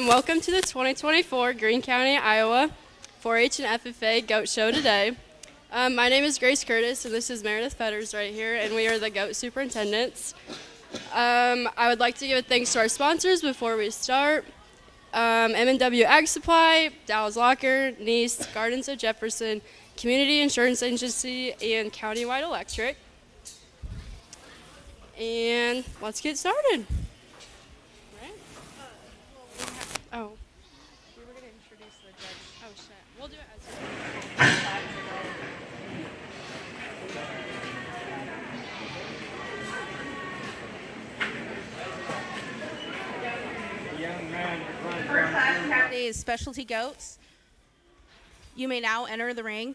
Welcome to the 2024 Greene County, Iowa 4-H and FFA Goat Show today. My name is Grace Curtis, and this is Meredith Fetters right here, and we are the goat superintendents. I would like to give a thanks to our sponsors before we start. M&W Ag Supply, Dow's Locker, Nice, Gardens of Jefferson, Community Insurance Agency, and Countywide Electric. And let's get started. today is specialty goats. You may now enter the ring.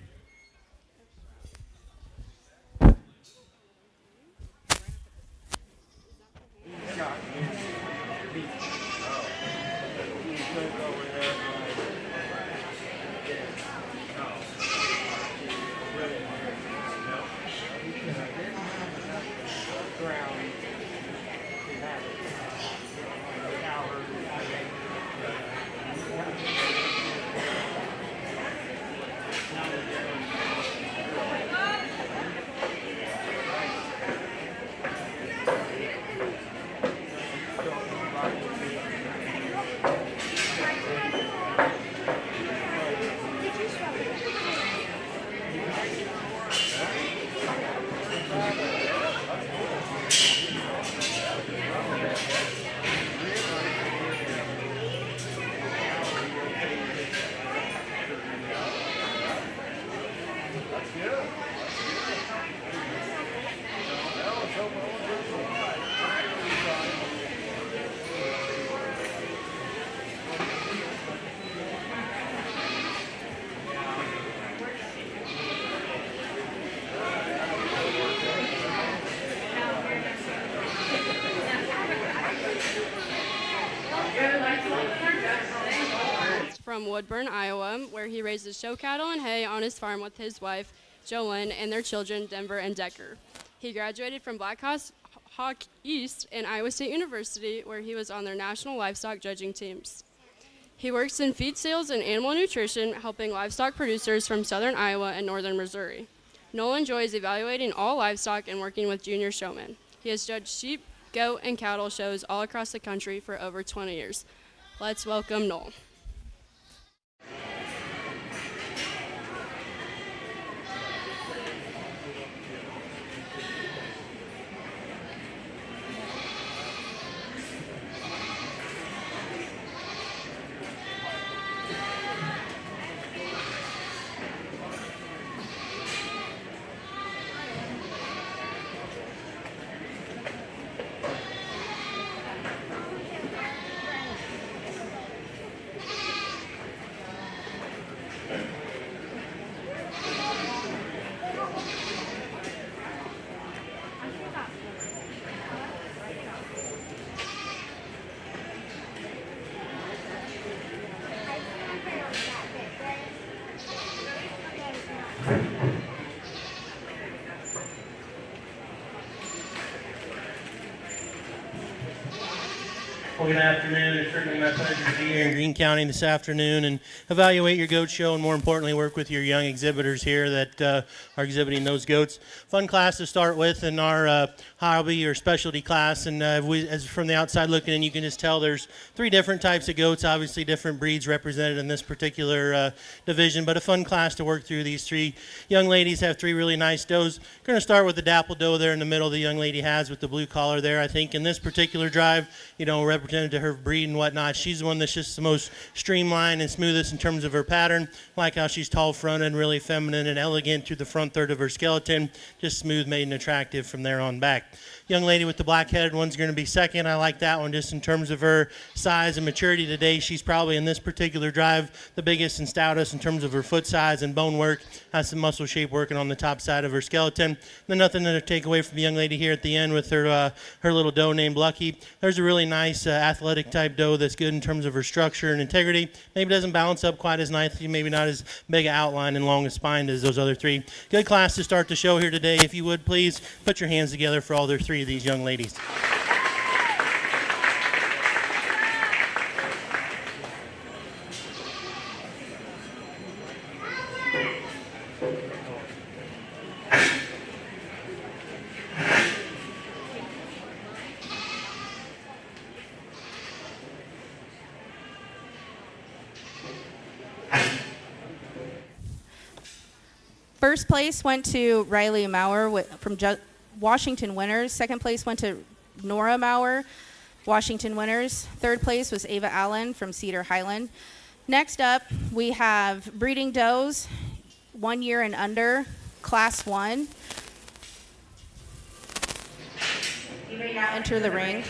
From Woodburn, Iowa, where he raises show cattle and hay on his farm with his wife, Jolyn, and their children, Denver and Decker. He graduated from Black Hawk East and Iowa State University, where he was on their national livestock judging teams. He works in feed sales and animal nutrition, helping livestock producers from southern Iowa and northern Missouri. Noel enjoys evaluating all livestock and working with junior showmen. He has judged sheep, goat, and cattle shows all across the country for over 20 years. Let's welcome Noel. Well, good afternoon. It's certainly my pleasure to be here in Greene County this afternoon and evaluate your goat show and, more importantly, work with your young exhibitors here that are exhibiting those goats. Fun class to start with in our hobby or specialty class. And as from the outside looking in, you can just tell there's 3 different types of goats, obviously different breeds represented in this particular division, but a fun class to work through. These 3 young ladies have 3 really nice does. We're going to start with the dapple doe there in the middle the young lady has with the blue collar there. I think in this particular drive, represented to her breed and whatnot, she's the one that's just the most streamlined and smoothest in terms of her pattern. Like how she's tall fronted and really feminine and elegant through the front third of her skeleton, just smooth, made, and attractive from there on back. Young lady with the black-headed one's going to be second. I like that one just in terms of her size and maturity today. She's probably in this particular drive the biggest and stoutest in terms of her foot size and bone work. Has some muscle shape working on the top side of her skeleton. Then nothing to take away from the young lady here at the end with her little doe named Lucky. There's a really nice athletic type doe that's good in terms of her structure and integrity. Maybe doesn't balance up quite as nicely, maybe not as big an outline and long a spine as those other 3. Good class to start the show here today. If you would, please put your hands together for all their 3 of these young ladies. First place went to Riley Maurer from Washington Winners. Second place went to Nora Maurer, Washington Winners. Third place was Ava Allen from Cedar Highland. Next up, we have breeding does, 1 year and under, Class 1. You may now enter the ring.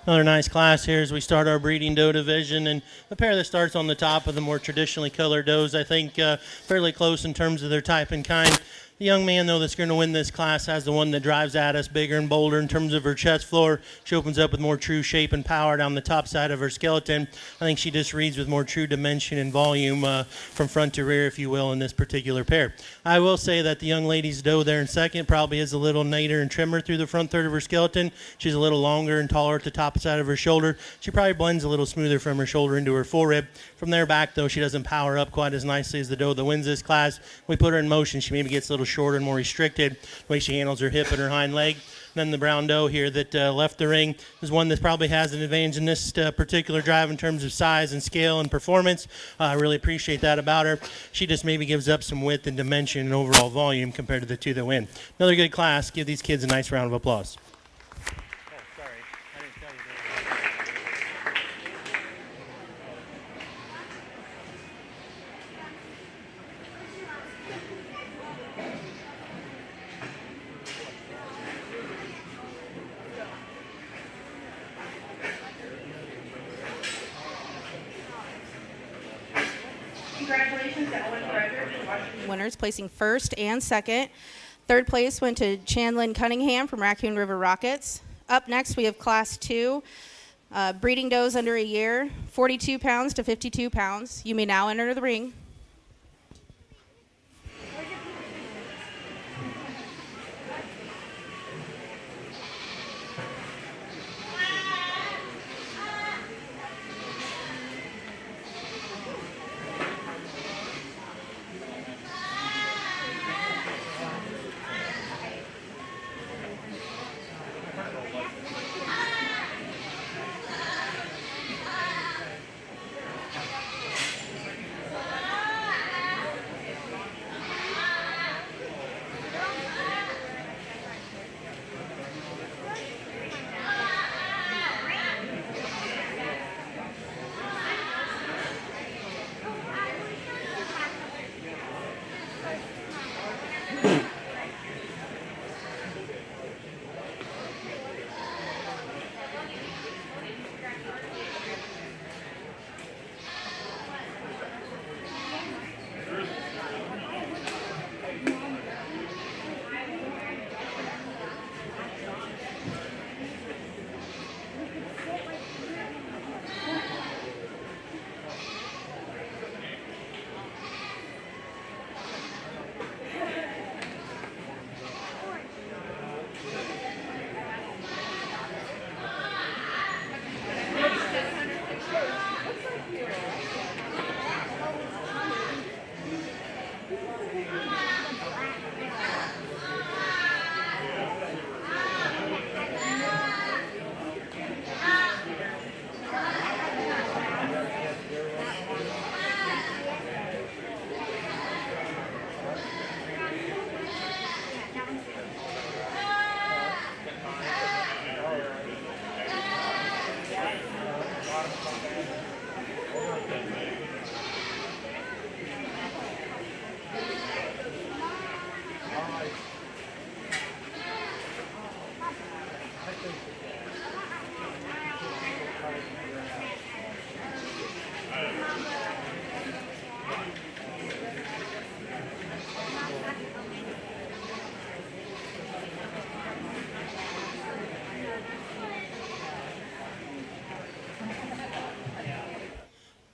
Another nice class here as we start our breeding doe division, and the pair that starts on the top of the more traditionally colored does, I think fairly close in terms of their type and kind. The young man, though, that's going to win this class has the one that drives at us bigger and bolder in terms of her chest floor. She opens up with more true shape and power down the top side of her skeleton. I think she just reads with more true dimension and volume from front to rear, if you will, in this particular pair. I will say that the young lady's doe there in second probably is a little nader and trimmer through the front third of her skeleton. She's a little longer and taller at the top side of her shoulder. She probably blends a little smoother from her shoulder into her forerib. From there back, though, she doesn't power up quite as nicely as the doe that wins this class. When we put her in motion, she maybe gets a little shorter and more restricted the way she handles her hip and her hind leg. Then the brown doe here that left the ring is one that probably has an advantage in this particular drive in terms of size and scale and performance. I really appreciate that about her. She just maybe gives up some width and dimension and overall volume compared to the two that win. Another good class. Give these kids a nice round of applause. Congratulations to Ellen Frederick, winners placing first and second. Third place went to Chandlin Cunningham from Raccoon River Rockets. Up next, we have Class 2. Breeding does under a year, 42 pounds to 52 pounds. You may now enter the ring.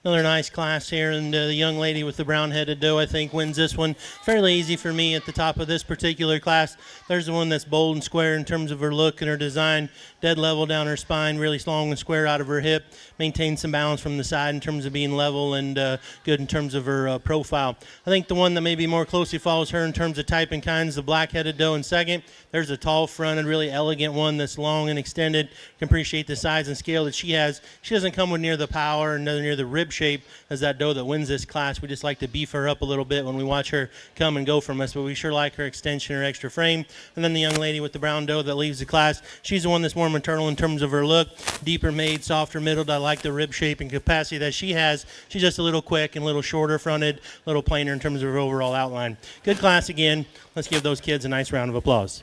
Another nice class here, and the young lady with the brown-headed doe, I think, wins this one. Fairly easy for me at the top of this particular class. There's the one that's bold and square in terms of her look and her design. Dead level down her spine, really long and square out of her hip. Maintains some balance from the side in terms of being level and good in terms of her profile. I think the one that maybe more closely follows her in terms of type and kind is the black-headed doe in second. There's a tall-fronted, really elegant one that's long and extended. Can appreciate the size and scale that she has. She doesn't come with near the power and near the rib shape as that doe that wins this class. We just like to beef her up a little bit when we watch her come and go from us, but we sure like her extension, her extra frame. And then the young lady with the brown doe that leaves the class, she's the one that's more maternal in terms of her look. Deeper made, softer middled. I like the rib shape and capacity that she has. She's just a little quick and a little shorter fronted, a little plainer in terms of her overall outline. Good class again. Let's give those kids a nice round of applause.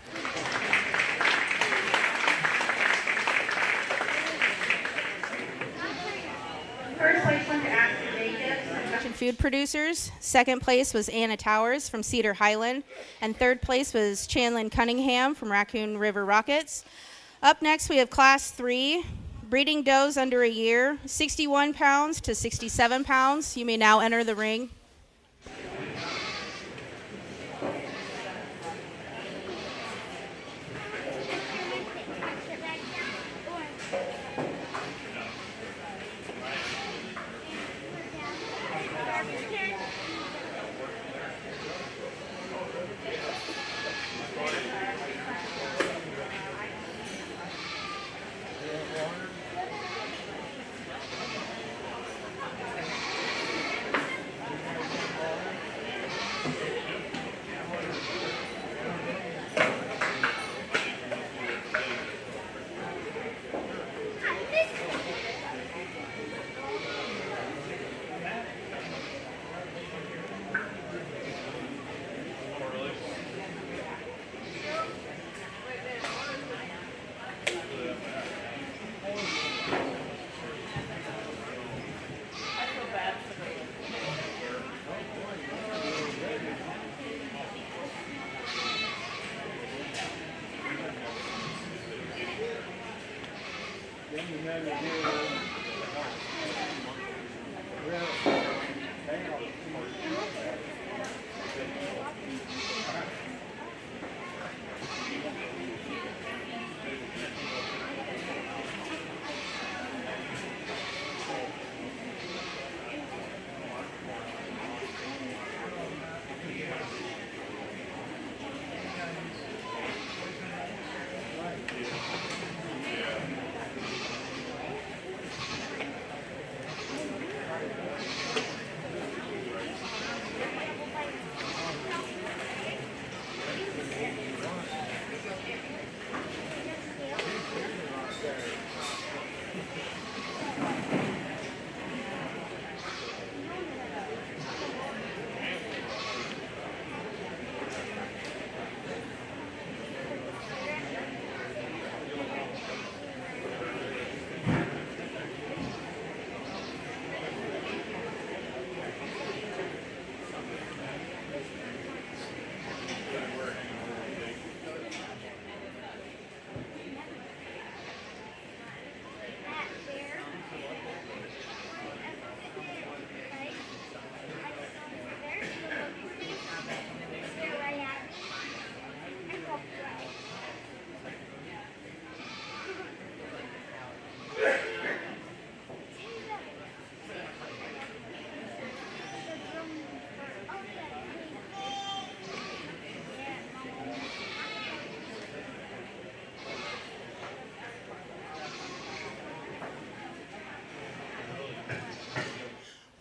First place went to Ashley Jacobs. Food producers. Second place was Anna Towers from Cedar Highland. And third place was Chanlin Cunningham from Raccoon River Rockets. Up next, we have Class 3. Breeding does under a year, 61 pounds to 67 pounds. You may now enter the ring.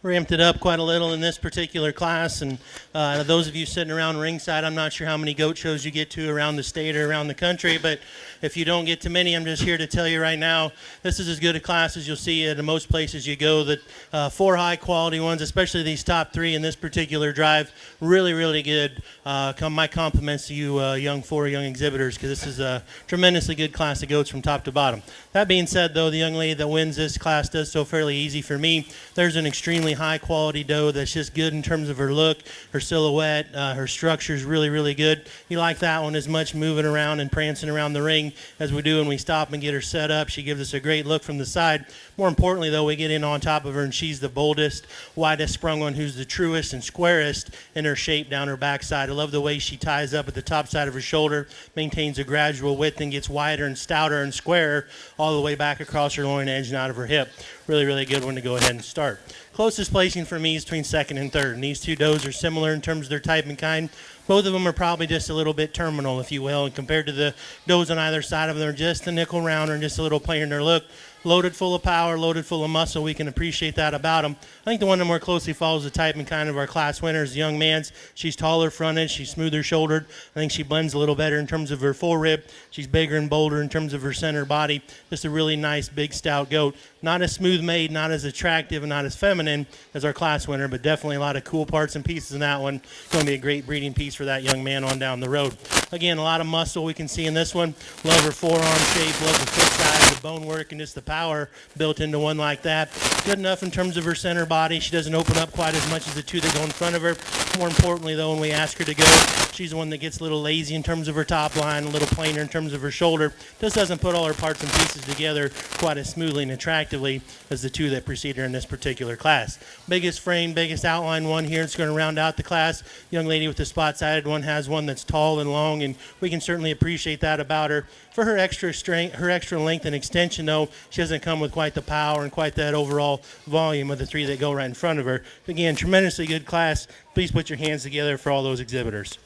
Ramped it up quite a little in this particular class, and those of you sitting around ringside, I'm not sure how many goat shows you get to around the state or around the country, but if you don't get to many, I'm just here to tell you right now, this is as good a class as you'll see at most places you go. That 4 high quality ones, especially these top 3 in this particular drive, really, really good. My compliments to you four young exhibitors, because this is a tremendously good class of goats from top to bottom. That being said, though, the young lady that wins this class does so fairly easy for me. There's an extremely high quality doe that's just good in terms of her look, her silhouette, her structure is really, really good. You like that one as much moving around and prancing around the ring as we do when we stop and get her set up. She gives us a great look from the side. More importantly, though, we get in on top of her, and she's the boldest, widest sprung one, who's the truest and squarest in her shape down her backside. I love the way she ties up at the top side of her shoulder, maintains a gradual width, and gets wider and stouter and squarer all the way back across her loin edge and out of her hip. Really, really good one to go ahead and start. Closest placing for me is between second and third, and these two does are similar in terms of their type and kind. Both of them are probably just a little bit terminal, if you will, and compared to the does on either side of them, they're just a nickel rounder and just a little plainer in their look. Loaded full of power, loaded full of muscle. We can appreciate that about them. I think the one that more closely follows the type and kind of our class winner is the young man's. She's taller fronted, she's smoother shouldered. I think she blends a little better in terms of her full rib. She's bigger and bolder in terms of her center body. Just a really nice, big, stout goat. Not as smooth made, not as attractive, and not as feminine as our class winner, but definitely a lot of cool parts and pieces in that one. Going to be a great breeding piece for that young man on down the road. Again, a lot of muscle we can see in this one. Love her forearm shape, love the foot size, the bone work, and just the power built into one like that. Good enough in terms of her center body. She doesn't open up quite as much as the two that go in front of her. More importantly, though, when we ask her to go, she's the one that gets a little lazy in terms of her top line, a little plainer in terms of her shoulder. Just doesn't put all her parts and pieces together quite as smoothly and attractively as the two that precede her in this particular class. Biggest frame, biggest outline one here. It's going to round out the class. Young lady with the spot-sided one has one that's tall and long, and we can certainly appreciate that about her. For her extra strength, her extra length and extension, though, she doesn't come with quite the power and quite that overall volume of the three that go right in front of her. Again, tremendously good class. Please put your hands together for all those exhibitors.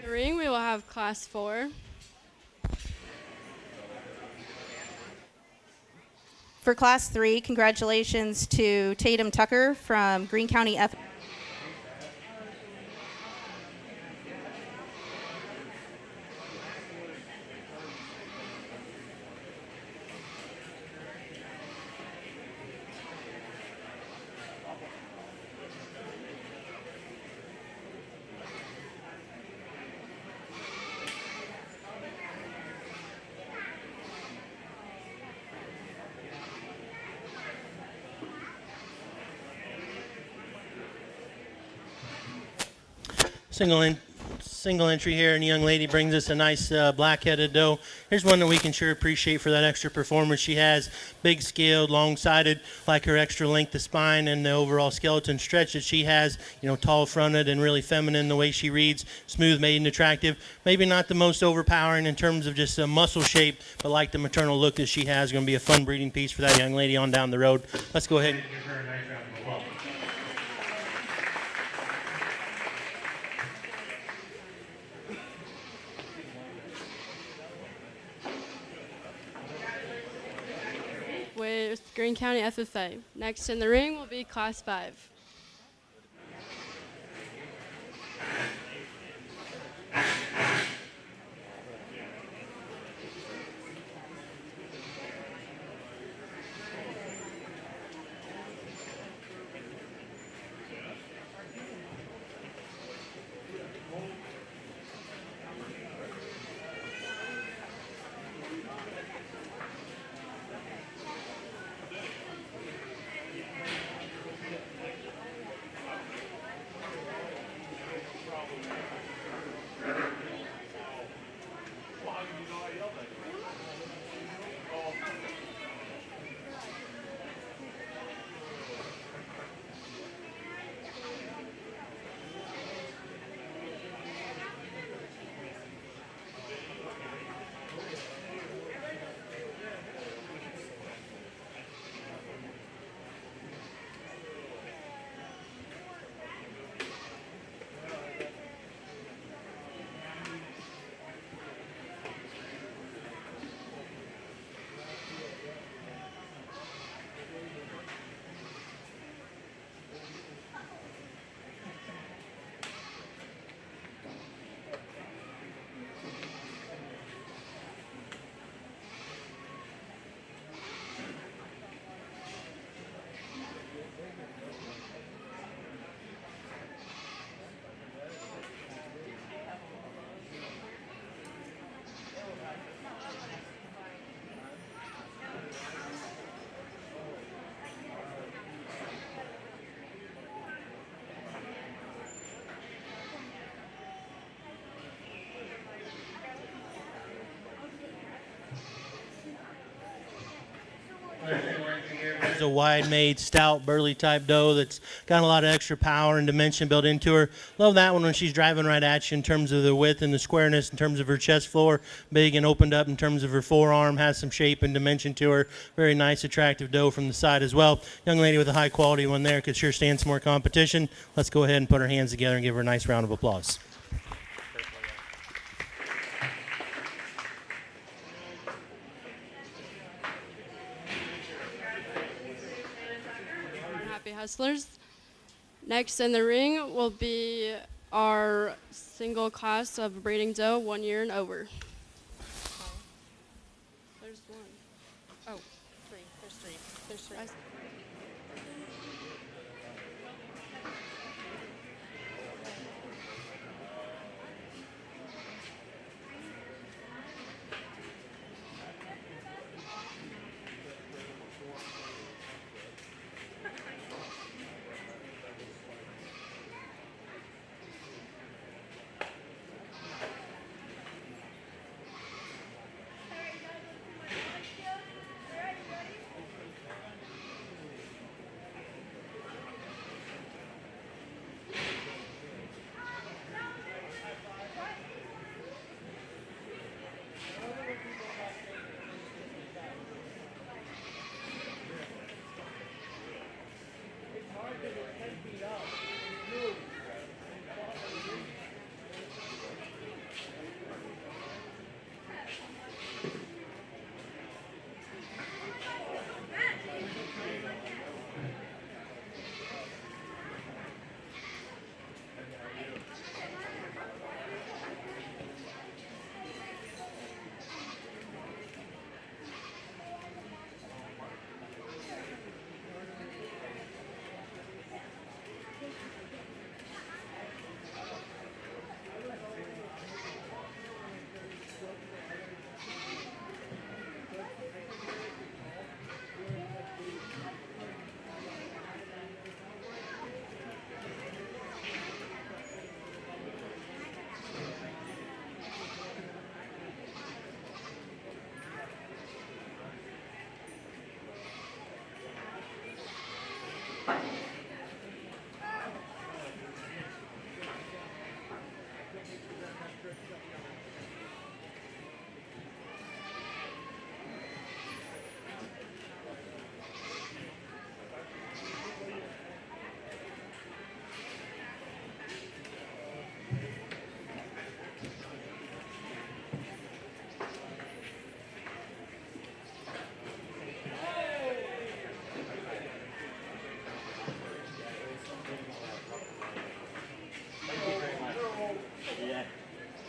The ring, we will have Class 4. For Class 3, congratulations to Tatum Tucker from Greene County F. Single entry here, and the young lady brings us a nice black-headed doe. Here's one that we can sure appreciate for that extra performance she has. Big scaled, long-sided, like her extra length of spine and the overall skeleton stretch that she has. You know, tall-fronted and really feminine the way she reads. Smooth, maiden, attractive. Maybe not the most overpowering in terms of just a muscle shape, but like the maternal look that she has. Going to be a fun breeding piece for that young lady on down the road. Let's go ahead and give her a nice round of applause. With Greene County FFA. Next in the ring will be Class 5. She's a wide-made, stout, burly type doe that's got a lot of extra power and dimension built into her. Love that one when she's driving right at you in terms of the width and the squareness, in terms of her chest floor, big and opened up in terms of her forearm, has some shape and dimension to her. Very nice, attractive doe from the side as well. Young lady with a high-quality one there could sure stand some more competition. Let's go ahead and put her hands together and give her a nice round of applause. Happy Hustlers. Next in the ring will be our single class of breeding doe, 1 year and over. There's one. Oh, three. There's three. There's three.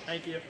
Thank you.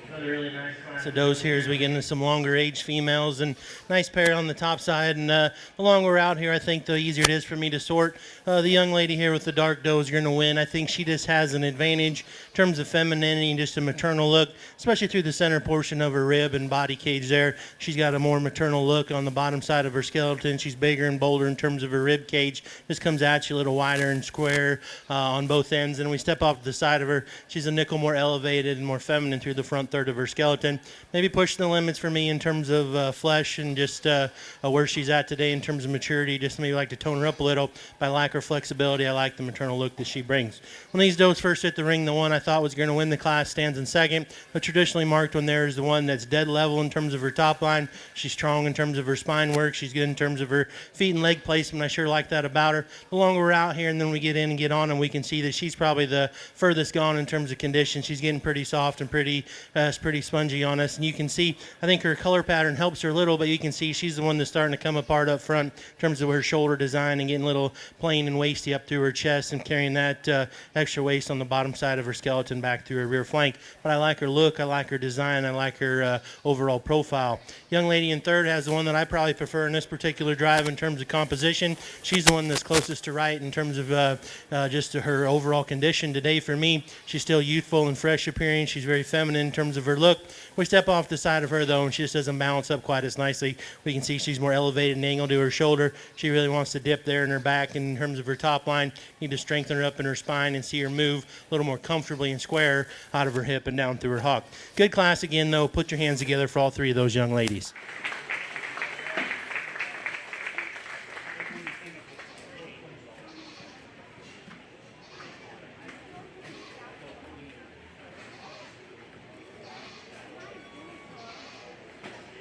Another really nice class of does here as we get into some longer age females, and nice pair on the top side. And the longer we're out here, I think the easier it is for me to sort. The young lady here with the dark doe is going to win. I think she just has an advantage in terms of femininity and just a maternal look, especially through the center portion of her rib and body cage there. She's got a more maternal look on the bottom side of her skeleton. She's bigger and bolder in terms of her rib cage. Just comes at you a little wider and square on both ends. And we step off to the side of her. She's a nickel more elevated and more feminine through the front third of her skeleton. Maybe pushing the limits for me in terms of flesh and just where she's at today in terms of maturity. Just maybe like to tone her up a little. But I like her flexibility. I like the maternal look that she brings. When these does first hit the ring, the one I thought was going to win the class stands in second. The traditionally marked one there is the one that's dead level in terms of her top line. She's strong in terms of her spine work. She's good in terms of her feet and leg placement. I sure like that about her. The longer we're out here and then we get in and get on, and we can see that she's probably the furthest gone in terms of condition. She's getting pretty soft and pretty spongy on us. And you can see, I think her color pattern helps her a little, but you can see she's the one that's starting to come apart up front in terms of her shoulder design and getting a little plain and waisty up through her chest and carrying that extra waist on the bottom side of her skeleton back through her rear flank. But I like her look, I like her design, I like her overall profile. Young lady in third has the one that I probably prefer in this particular drive in terms of composition. She's the one that's closest to right in terms of just her overall condition. Today for me, she's still youthful and fresh appearing. She's very feminine in terms of her look. We step off the side of her though, and she just doesn't balance up quite as nicely. We can see she's more elevated and angled to her shoulder. She really wants to dip there in her back. In terms of her top line, need to strengthen her up in her spine and see her move a little more comfortably and square out of her hip and down through her hock. Good class again though. Put your hands together for all three of those young ladies.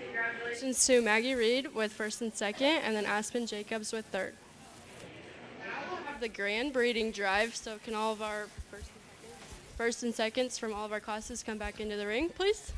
Congratulations to Maggie Reed with first and second, and then Aspen Jacobs with third. Now we'll have the grand breeding drive, so can all of our first and seconds from all of our classes come back into the ring, please?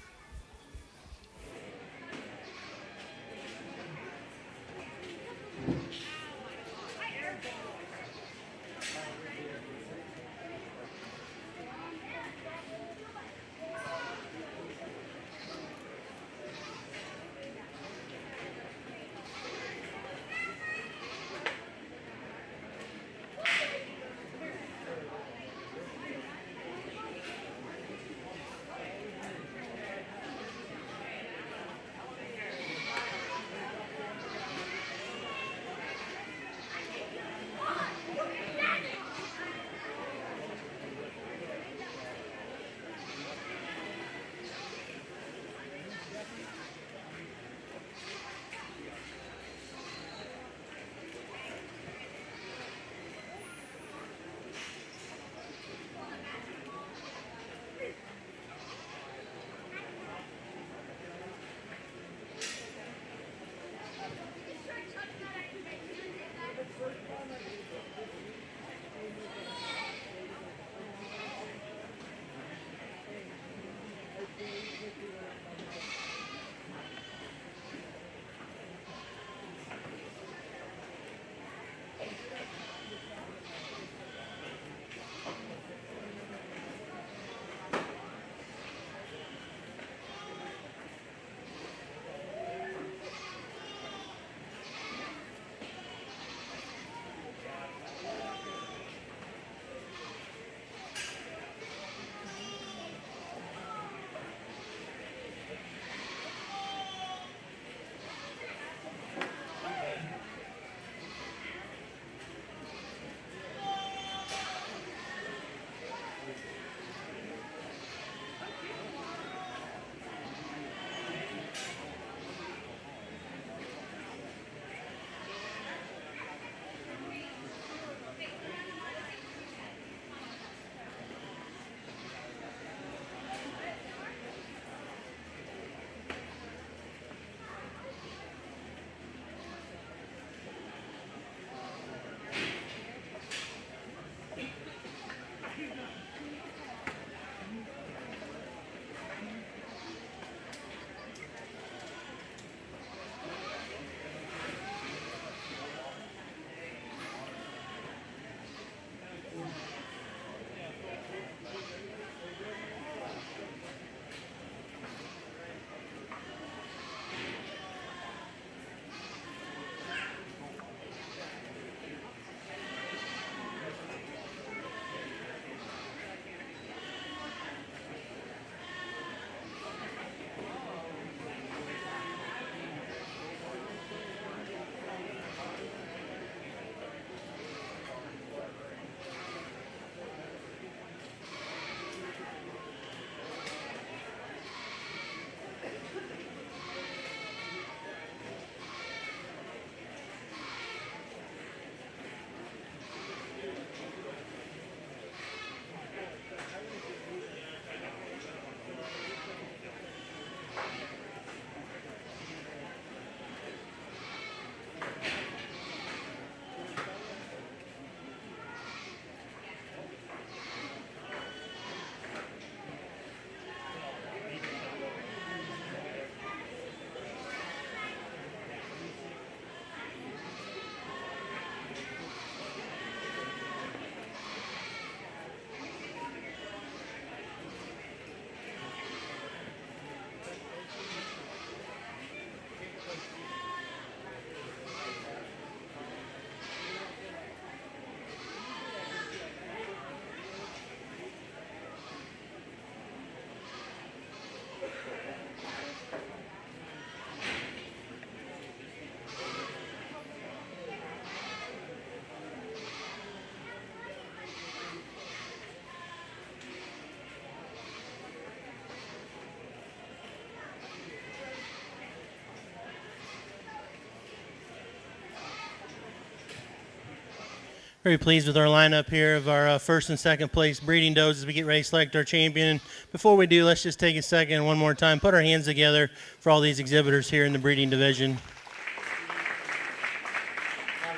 Very pleased with our lineup here of our first and second place breeding does as we get ready to select our champion. Before we do, let's just take a second and one more time, put our hands together for all these exhibitors here in the breeding division.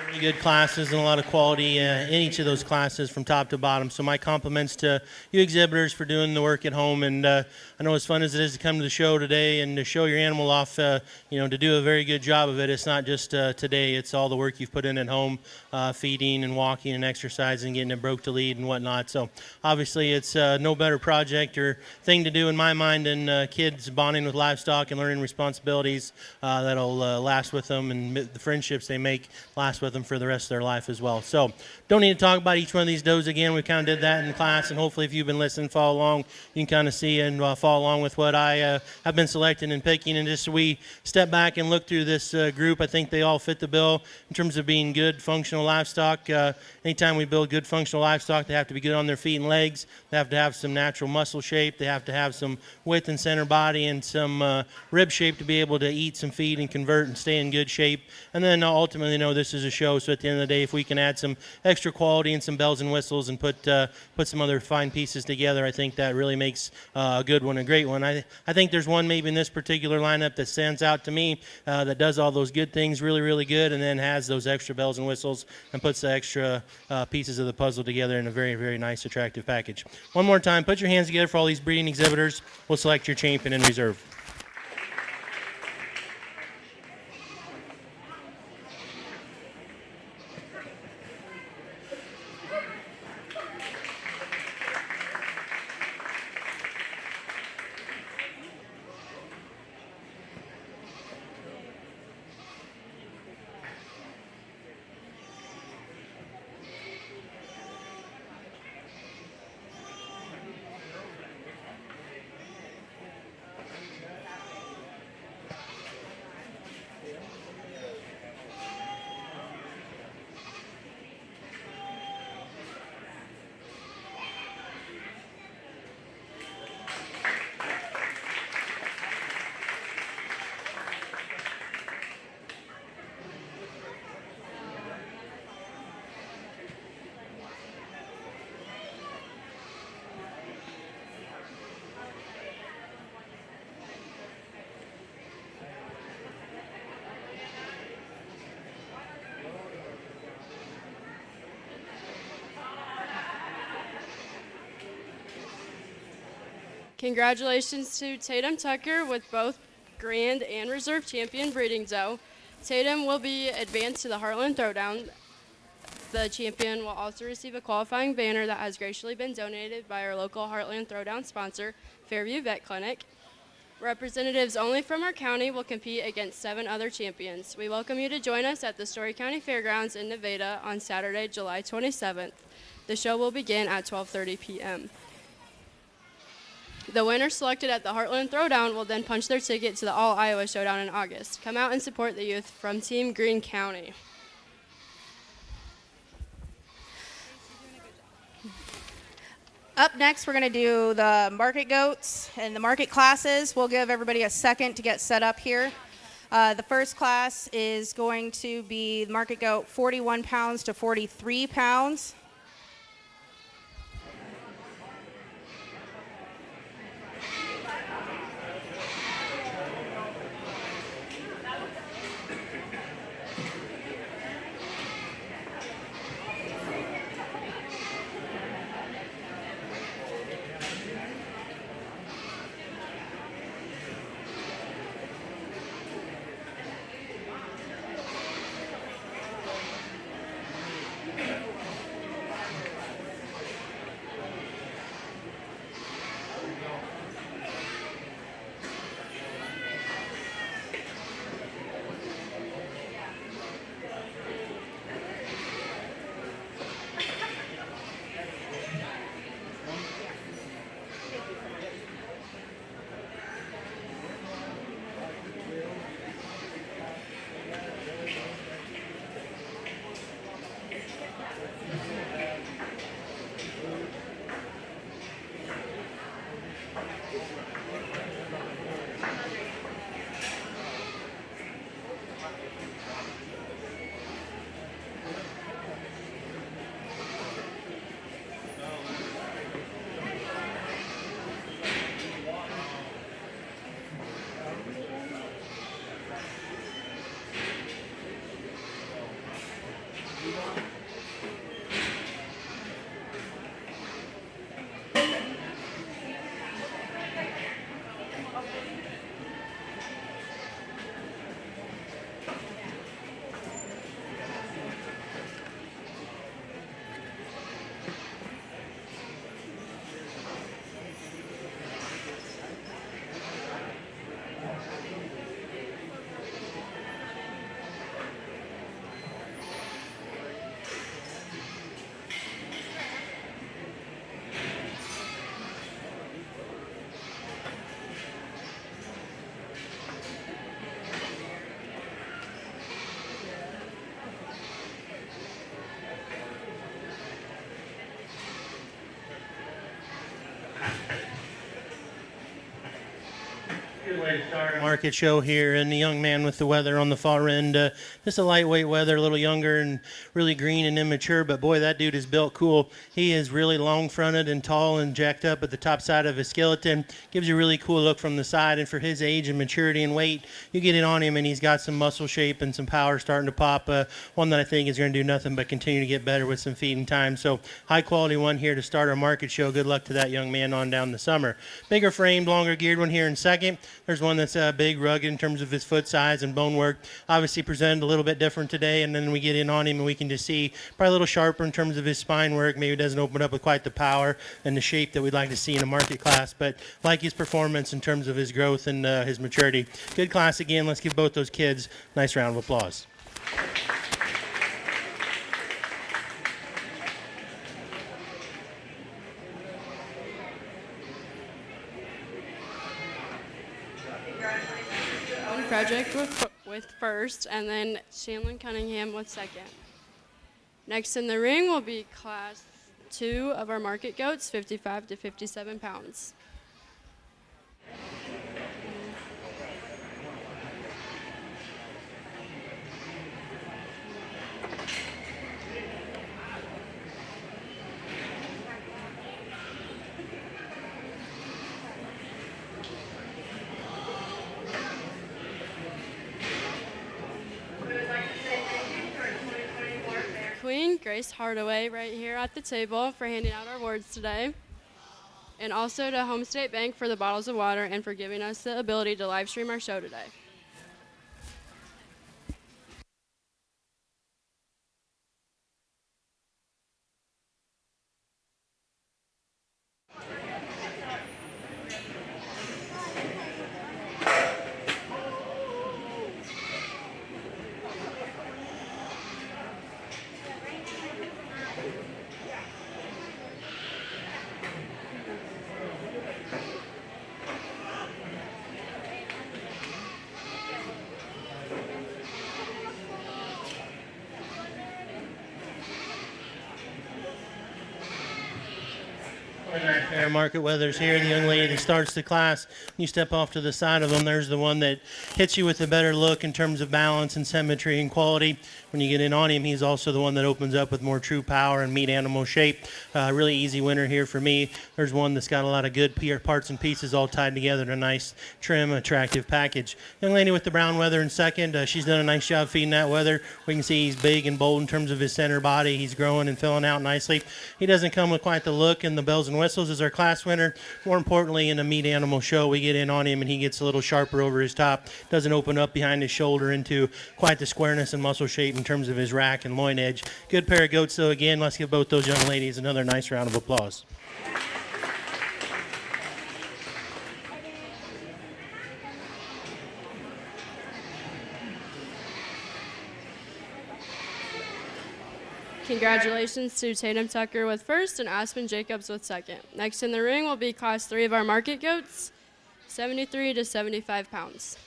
Really good classes and a lot of quality in each of those classes from top to bottom. So my compliments to you exhibitors for doing the work at home. And I know as fun as it is to come to the show today and to show your animal off, to do a very good job of it. It's not just today. It's all the work you've put in at home, feeding and walking and exercising, getting it broke to lead and whatnot. So obviously it's no better project or thing to do in my mind than kids bonding with livestock and learning responsibilities that'll last with them, and the friendships they make last with them for the rest of their life as well. So don't need to talk about each one of these does again. We kind of did that in class, and hopefully if you've been listening, follow along, you can kind of see and follow along with what I have been selecting and picking. And just we step back and look through this group, I think they all fit the bill in terms of being good functional livestock. Anytime we build good functional livestock, they have to be good on their feet and legs. They have to have some natural muscle shape. They have to have some width and center body and some rib shape to be able to eat some feed and convert and stay in good shape. And then ultimately, this is a show. So at the end of the day, if we can add some extra quality and some bells and whistles and put some other fine pieces together, I think that really makes a good one, a great one. I think there's one maybe in this particular lineup that stands out to me that does all those good things really, really good, and then has those extra bells and whistles and puts the extra pieces of the puzzle together in a very, very nice, attractive package. One more time, put your hands together for all these breeding exhibitors. We'll select your champion in reserve. Congratulations to Tatum Tucker with both Grand and Reserve Champion breeding doe. Tatum will be advanced to the Heartland Throwdown. The champion will also receive a qualifying banner that has graciously been donated by our local Heartland Throwdown sponsor, Fairview Vet Clinic. Representatives only from our county will compete against 7 other champions. We welcome you to join us at the Story County Fairgrounds in Nevada on Saturday, July 27th. The show will begin at 12:30 p.m. The winner selected at the Heartland Throwdown will then punch their ticket to the All-Iowa Showdown in August. Come out and support the youth from Team Greene County. Up next, we're going to do the market goats and the market classes. We'll give everybody a second to get set up here. The first class is going to be market goat 41 pounds to 43 pounds. way to start a market show here, and the young man with the weather on the far end, just a lightweight weather, a little younger and really green and immature, but boy, that dude is built cool. He is really long-fronted and tall and jacked up at the top side of his skeleton. Gives you a really cool look from the side, and for his age and maturity and weight, you get in on him, and he's got some muscle shape and some power starting to pop. One that I think is going to do nothing but continue to get better with some feeding time. So high-quality one here to start our market show. Good luck to that young man on down the summer. Bigger framed, longer geared one here in second. There's one that's big, rugged in terms of his foot size and bone work. Obviously presented a little bit different today, and then we get in on him and we can just see probably a little sharper in terms of his spine work. Maybe it doesn't open up with quite the power and the shape that we'd like to see in a market class, but like his performance in terms of his growth and his maturity. Good class again. Let's give both those kids a nice round of applause. Frederick with first, and then Shanlon Cunningham with second. Next in the ring will be class 2 of our market goats, 55 to 57 pounds. Queen Grace Hardaway right here at the table for handing out our awards today. And also to Home State Bank for the bottles of water and for giving us the ability to live stream our show today. Fair market weather's here. The young lady that starts the class, you step off to the side of them, there's the one that hits you with a better look in terms of balance and symmetry and quality. When you get in on him, he's also the one that opens up with more true power and meat animal shape. Really easy winner here for me. There's one that's got a lot of good parts and pieces all tied together in a nice, trim, attractive package. Young lady with the brown weather in second, she's done a nice job feeding that weather. We can see he's big and bold in terms of his center body. He's growing and filling out nicely. He doesn't come with quite the look and the bells and whistles as our class winner. More importantly, in a meat animal show, we get in on him and he gets a little sharper over his top. Doesn't open up behind his shoulder into quite the squareness and muscle shape in terms of his rack and loin edge. Good pair of goats, though. Again, let's give both those young ladies another nice round of applause. Congratulations to Tatum Tucker with first and Aspen Jacobs with second. Next in the ring will be class 3 of our market goats, 73 to 75 pounds.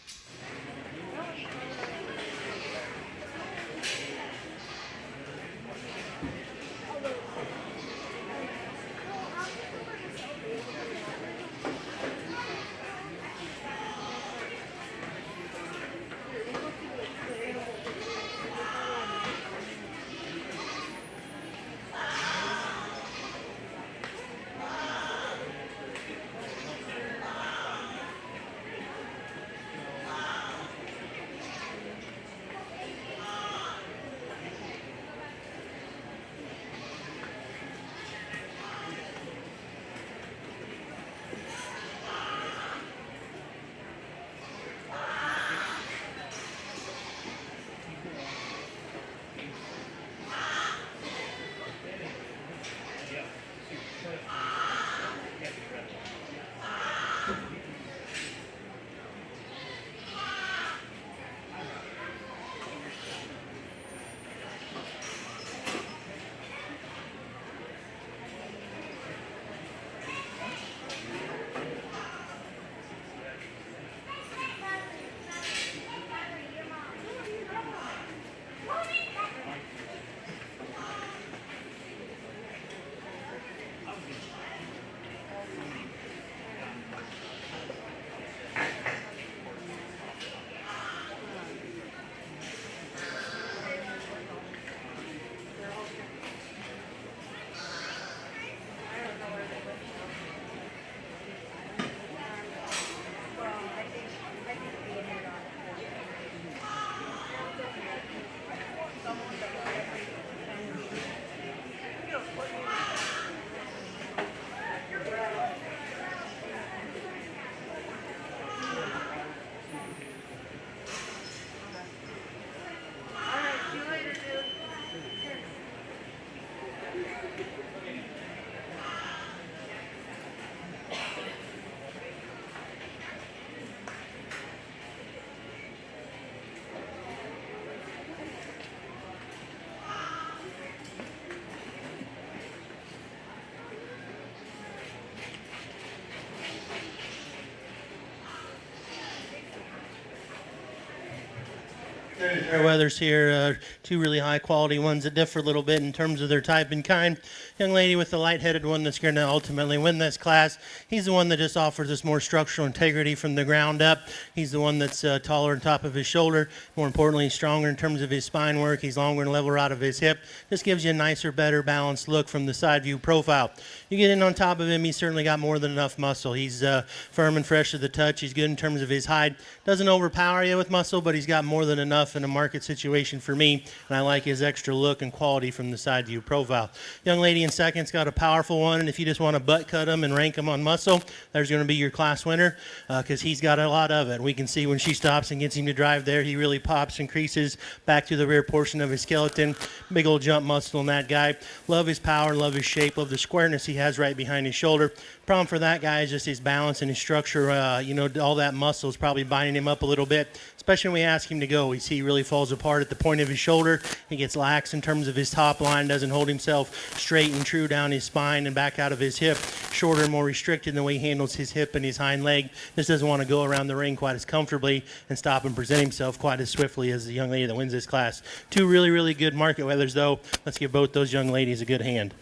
Then the Fairweathers here, two really high quality ones that differ a little bit in terms of their type and kind. Young lady with the light-headed one that's going to ultimately win this class. He's the one that just offers us more structural integrity from the ground up. He's the one that's taller on top of his shoulder. More importantly, he's stronger in terms of his spine work. He's longer and leveler out of his hip. This gives you a nicer, better balanced look from the side view profile. You get in on top of him, he's certainly got more than enough muscle. He's firm and fresh to the touch. He's good in terms of his height. Doesn't overpower you with muscle, but he's got more than enough in a market situation for me, and I like his extra look and quality from the side view profile. Young lady in second's got a powerful one, and if you just want to butt cut him and rank him on muscle, there's going to be your class winner because he's got a lot of it. We can see when she stops and gets him to drive there, he really pops and creases back to the rear portion of his skeleton. Big old jump muscle in that guy. Love his power, love his shape, love the squareness he has right behind his shoulder. Problem for that guy is just his balance and his structure. All that muscle is probably binding him up a little bit, especially when we ask him to go. We see he really falls apart at the point of his shoulder. He gets lax in terms of his top line, doesn't hold himself straight and true down his spine and back out of his hip. Shorter and more restricted in the way he handles his hip and his hind leg. Just doesn't want to go around the ring quite as comfortably and stop and present himself quite as swiftly as the young lady that wins this class. Two really, really good market weathers, though. Let's give both those young ladies a good hand.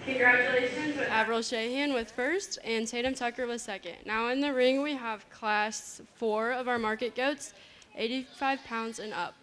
Congratulations. Avril Shahan with first and Tatum Tucker with second. Now in the ring we have class 4 of our market goats, 85 pounds and up.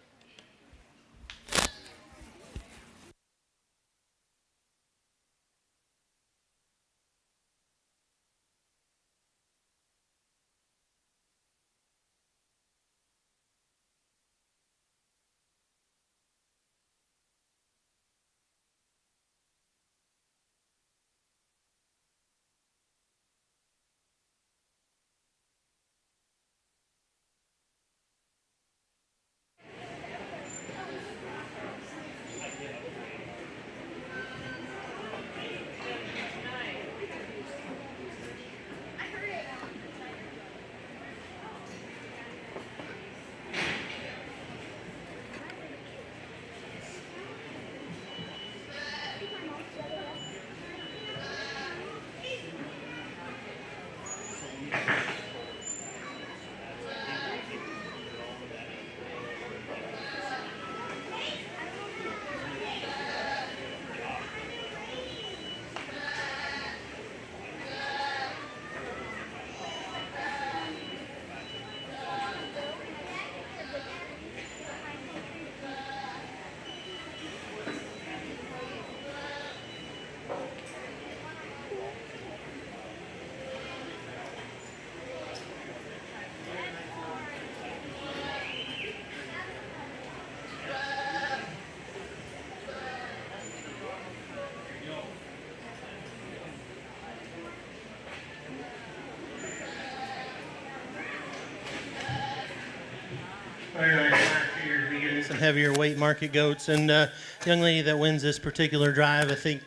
Some heavier weight market goats, and young lady that wins this particular drive, I think,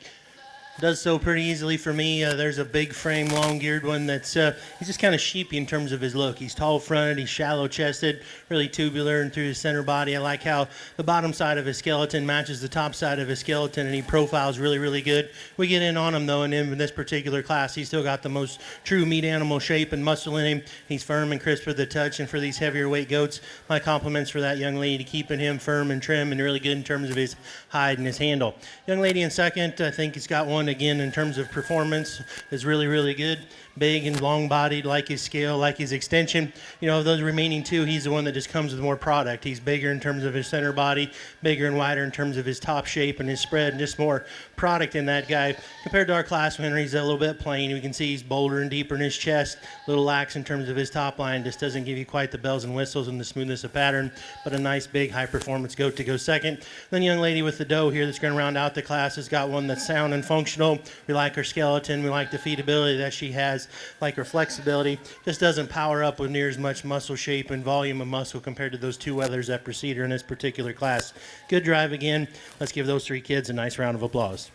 does so pretty easily for me. There's a big frame, long-geared one that's he's just kind of sheepy in terms of his look. He's tall-fronted, he's shallow-chested, really tubular and through his center body. I like how the bottom side of his skeleton matches the top side of his skeleton, and he profiles really, really good. We get in on him, though, and in this particular class, he's still got the most true meat animal shape and muscle in him. He's firm and crisp with the touch, and for these heavier weight goats, my compliments for that young lady, keeping him firm and trim and really good in terms of his hide and his handle. Young lady in second, I think he's got one again in terms of performance is really, really good. Big and long-bodied, like his scale, like his extension. Of those remaining two, he's the one that just comes with more product. He's bigger in terms of his center body, bigger and wider in terms of his top shape and his spread, and just more product in that guy. Compared to our class winner, he's a little bit plain. We can see he's bolder and deeper in his chest, a little lax in terms of his top line. Just doesn't give you quite the bells and whistles and the smoothness of pattern, but a nice, big, high-performance goat to go second. Then the young lady with the doe here that's going to round out the class has got one that's sound and functional. We like her skeleton. We like the feedability that she has, like her flexibility. Just doesn't power up with near as much muscle shape and volume of muscle compared to those two weathers that precede her in this particular class. Good drive again. Let's give those three kids a nice round of applause.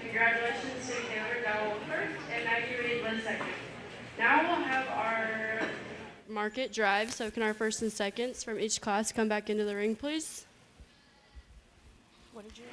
Congratulations to Taylor Dowell first and Maggie Reed was second. Now we'll have our market drive. So can our first and seconds from each class come back into the ring, please? What did you?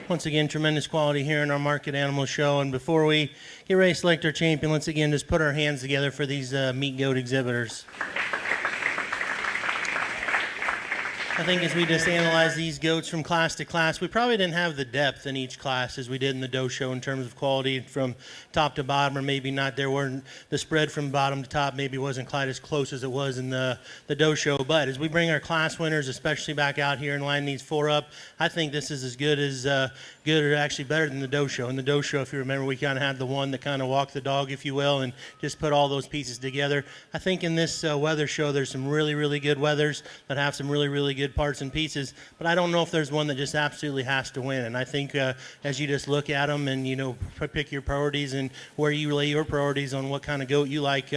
Once again, tremendous quality here in our market animal show. And before we get ready to select our champion, let's again just put our hands together for these meat goat exhibitors. I think as we just analyze these goats from class to class, we probably didn't have the depth in each class as we did in the doe show in terms of quality from top to bottom, or maybe not. There weren't the spread from bottom to top maybe wasn't quite as close as it was in the doe show. But as we bring our class winners, especially back out here and line these four up, I think this is as good or actually better than the doe show. In the doe show, if you remember, we kind of had the one that kind of walked the dog, if you will, and just put all those pieces together. I think in this weather show, there's some really, really good weathers that have some really, really good parts and pieces, but I don't know if there's one that just absolutely has to win. And I think as you just look at them and, pick your priorities and where you lay your priorities on what kind of goat you like,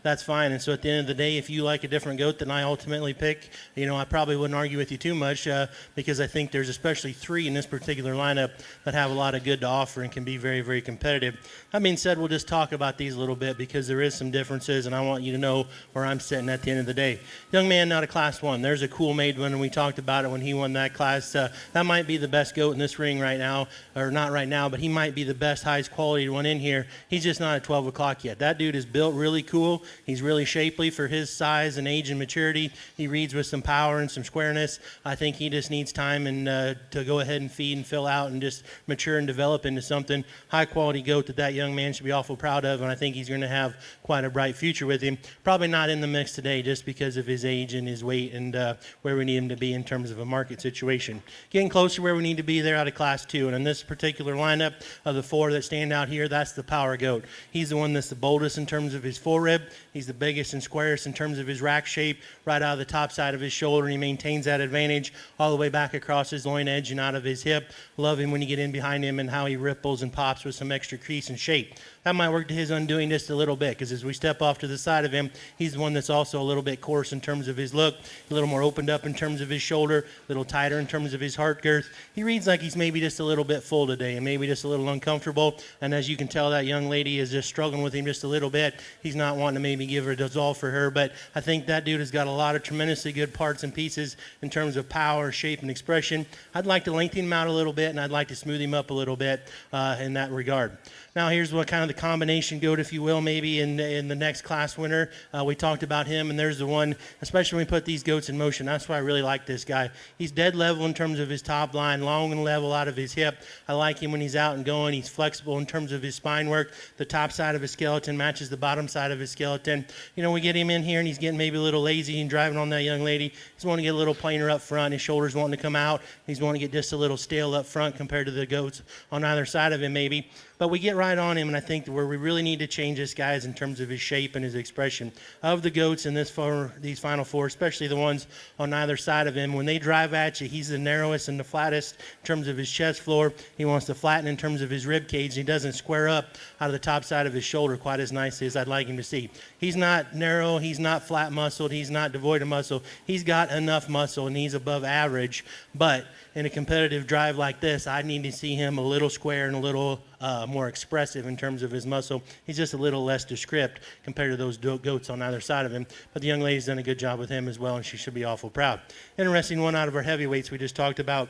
that's fine. And so at the end of the day, if you like a different goat than I ultimately pick, I probably wouldn't argue with you too much because I think there's especially three in this particular lineup that have a lot of good to offer and can be very, very competitive. That being said, we'll just talk about these a little bit because there is some differences, and I want you to know where I'm sitting at the end of the day. Young man out of Class 1, there's a cool made one, and we talked about it when he won that class. That might be the best goat in this ring right now, or not right now, but he might be the best, highest quality one in here. He's just not at 12 o'clock yet. That dude is built really cool. He's really shapely for his size and age and maturity. He reads with some power and some squareness. I think he just needs time and to go ahead and feed and fill out and just mature and develop into something high quality goat that young man should be awful proud of, and I think he's going to have quite a bright future with him. Probably not in the mix today just because of his age and his weight and where we need him to be in terms of a market situation. Getting closer to where we need to be there out of Class 2, and in this particular lineup of the four that stand out here, that's the power goat. He's the one that's the boldest in terms of his forerib. He's the biggest and squarest in terms of his rack shape right out of the top side of his shoulder, and he maintains that advantage all the way back across his loin edge and out of his hip. Love him when you get in behind him and how he ripples and pops with some extra crease and shape. That might work to his undoing just a little bit, because as we step off to the side of him, he's the one that's also a little bit coarse in terms of his look, a little more opened up in terms of his shoulder, a little tighter in terms of his heart girth. He reads like he's maybe just a little bit full today and maybe just a little uncomfortable, and as you can tell, that young lady is just struggling with him just a little bit. He's not wanting to maybe give her a dissolve for her, but I think that dude has got a lot of tremendously good parts and pieces in terms of power, shape, and expression. I'd like to lengthen him out a little bit, and I'd like to smooth him up a little bit in that regard. Now here's what kind of the combination goat, if you will, maybe in the next class winner. We talked about him, and there's the one, especially when we put these goats in motion. That's why I really like this guy. He's dead level in terms of his top line, long and level out of his hip. I like him when he's out and going. He's flexible in terms of his spine work. The top side of his skeleton matches the bottom side of his skeleton. We get him in here, and he's getting maybe a little lazy and driving on that young lady. He's wanting to get a little plainer up front. His shoulders wanting to come out. He's wanting to get just a little stale up front compared to the goats on either side of him maybe. But we get right on him, and I think where we really need to change this guy is in terms of his shape and his expression. Of the goats in these final four, especially the ones on either side of him, when they drive at you, he's the narrowest and the flattest in terms of his chest floor. He wants to flatten in terms of his rib cage. He doesn't square up out of the top side of his shoulder quite as nicely as I'd like him to see. He's not narrow. He's not flat muscled. He's not devoid of muscle. He's got enough muscle, and he's above average. But in a competitive drive like this, I need to see him a little square and a little more expressive in terms of his muscle. He's just a little less descript compared to those goats on either side of him. But the young lady's done a good job with him as well, and she should be awful proud. Interesting one out of our heavyweights we just talked about.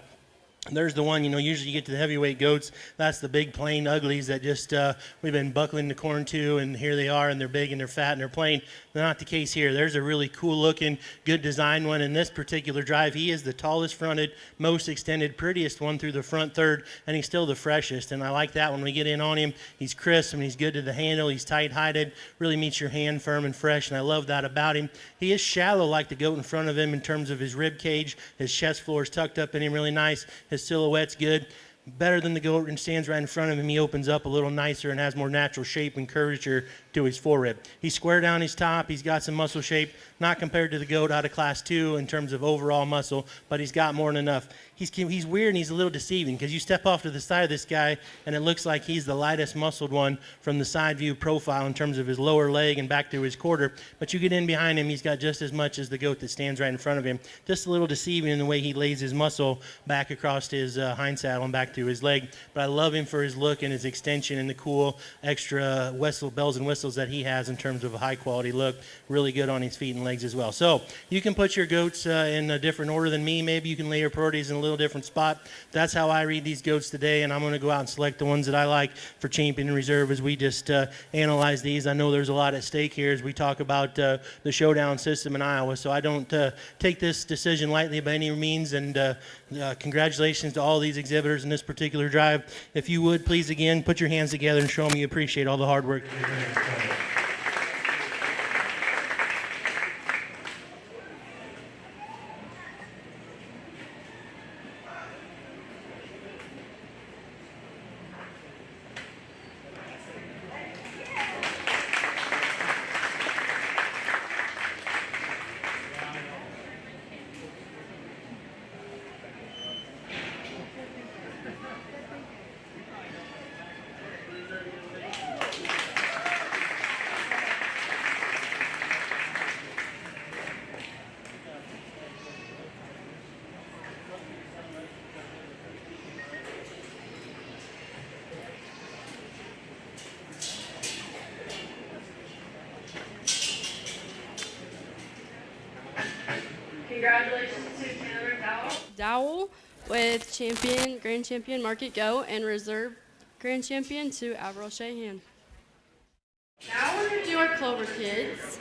There's the one, usually you get to the heavyweight goats, that's the big plain uglies that just we've been buckling the corn to, and here they are, and they're big and they're fat and they're plain. Not the case here. There's a really cool looking, good design one in this particular drive. He is the tallest fronted, most extended, prettiest one through the front third, and he's still the freshest, and I like that when we get in on him. He's crisp and he's good to the handle. He's tight-hided, really meets your hand firm and fresh, and I love that about him. He is shallow like the goat in front of him in terms of his rib cage. His chest floor is tucked up in him really nice. His silhouette's good. Better than the goat and stands right in front of him. He opens up a little nicer and has more natural shape and curvature to his forerib. He's square down his top. He's got some muscle shape, not compared to the goat out of Class 2 in terms of overall muscle, but he's got more than enough. He's weird and he's a little deceiving because you step off to the side of this guy and it looks like he's the lightest muscled one from the side view profile in terms of his lower leg and back to his quarter, but you get in behind him, he's got just as much as the goat that stands right in front of him. Just a little deceiving in the way he lays his muscle back across his hind saddle and back back to his leg, but I love him for his look and his extension and the cool extra bells and whistles that he has in terms of a high quality look. Really good on his feet and legs as well. So you can put your goats in a different order than me. Maybe you can lay your priorities in a little different spot. That's how I read these goats today, and I'm going to go out and select the ones that I like for champion and reserve as we just analyze these. I know there's a lot at stake here as we talk about the showdown system in Iowa, so I don't take this decision lightly by any means, and congratulations to all these exhibitors in this particular drive. If you would, please again, put your hands together and show them you appreciate all the hard work that you're doing. Congratulations to Taylor Dowell with Grand Champion Market Goat and Reserve Grand Champion to Avril Shahan. Now we're going to do our Clover Kids.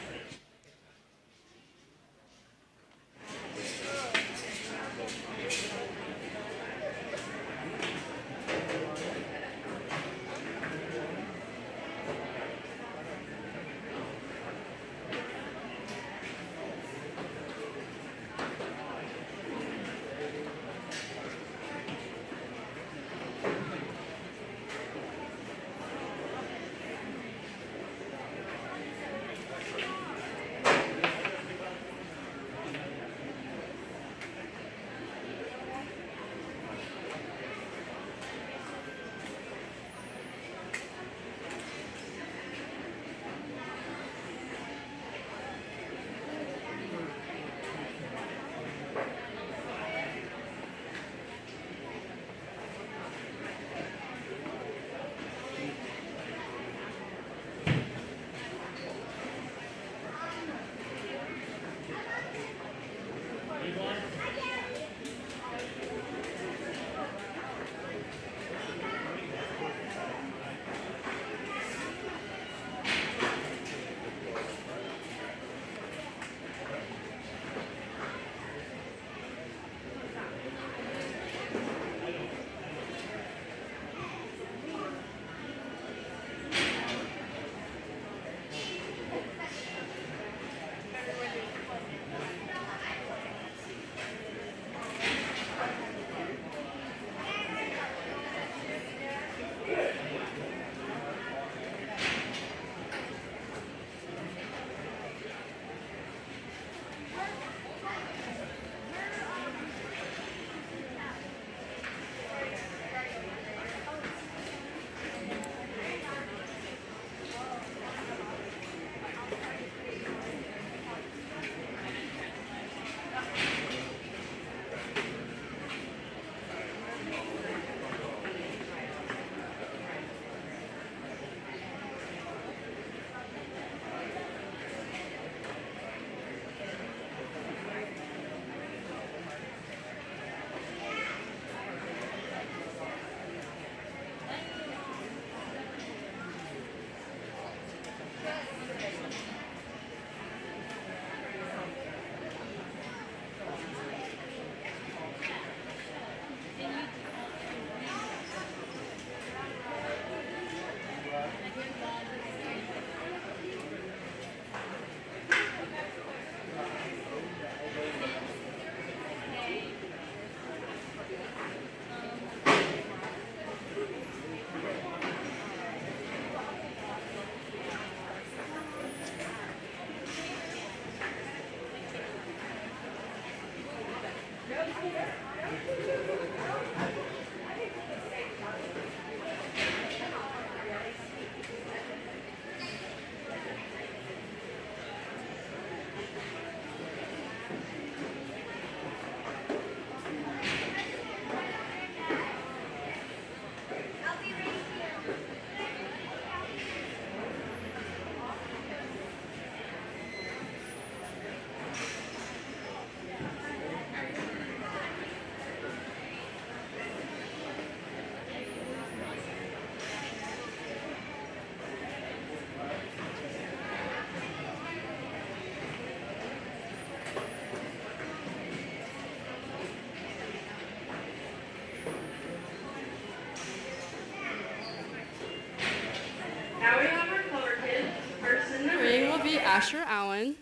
Asher Allen.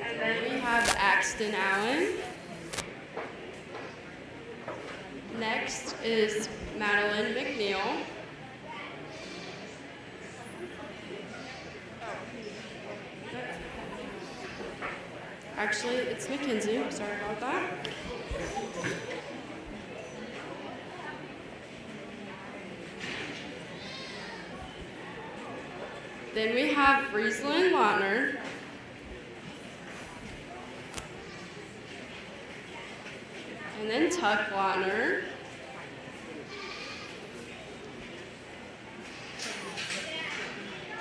And then we have Axton Allen. Next is Madeline McNeil. Actually, it's Mackenzie. Sorry about that. Then we have Rieslyn Lautner. And then Tuck Lautner.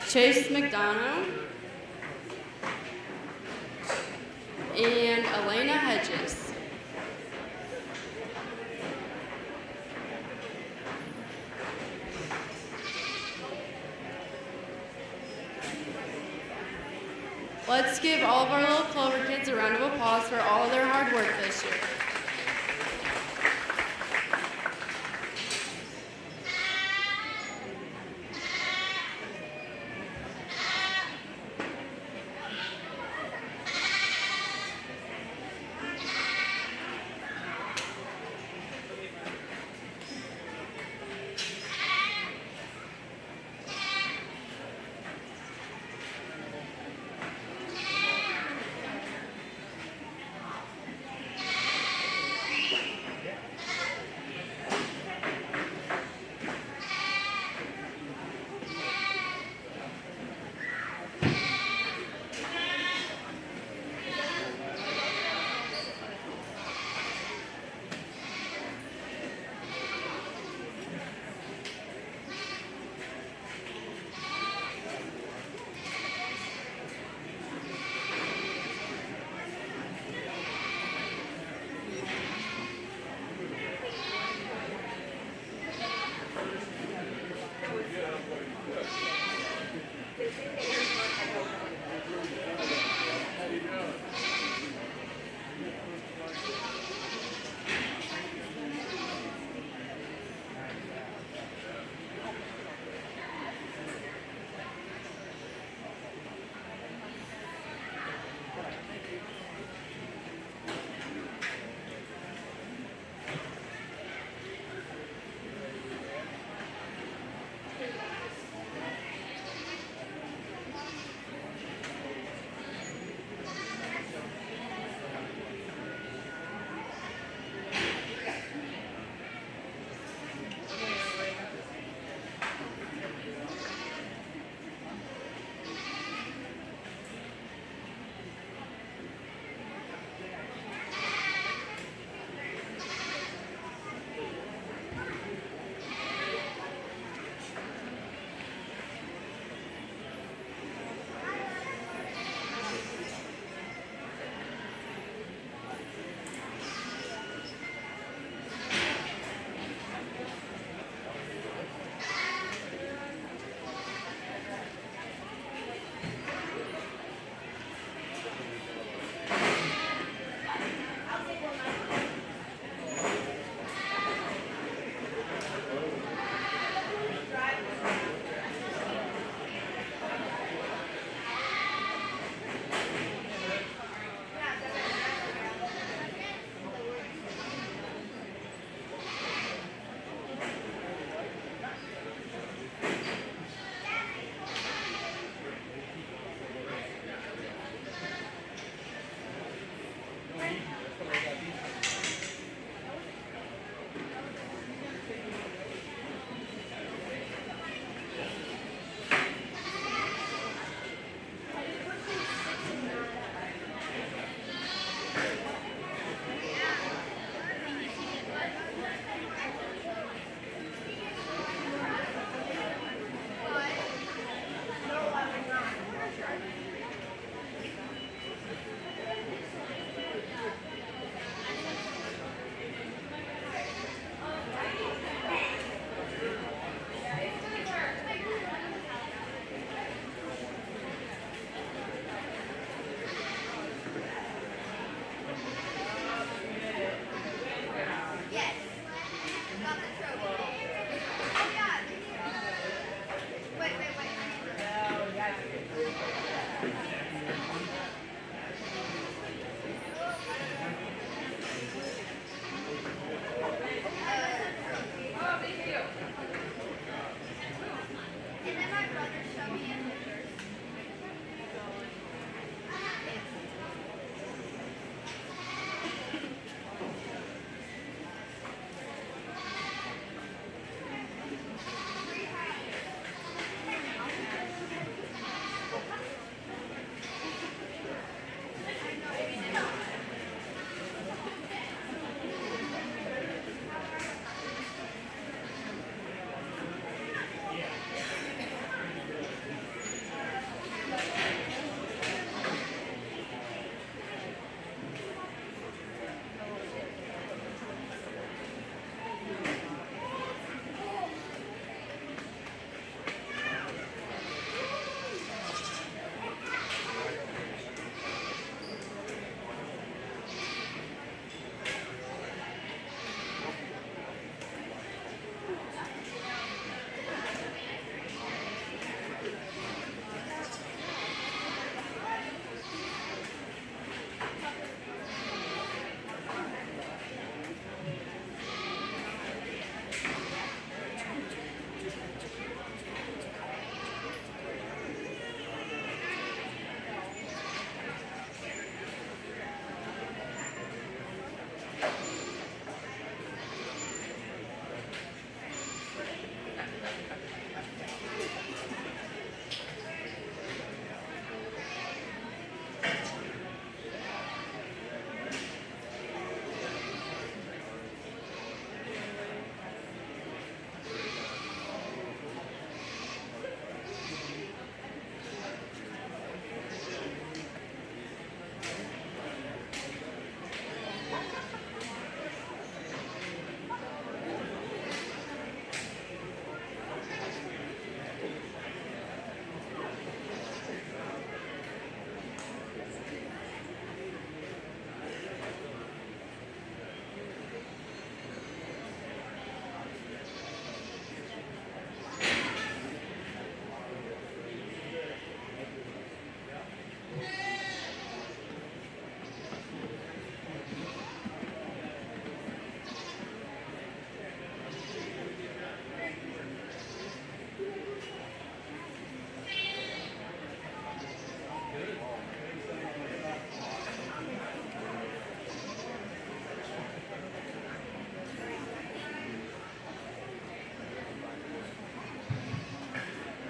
Chase McDonough. And Elena Hedges. Let's give all of our little Clover kids a round of applause for all of their hard work this year.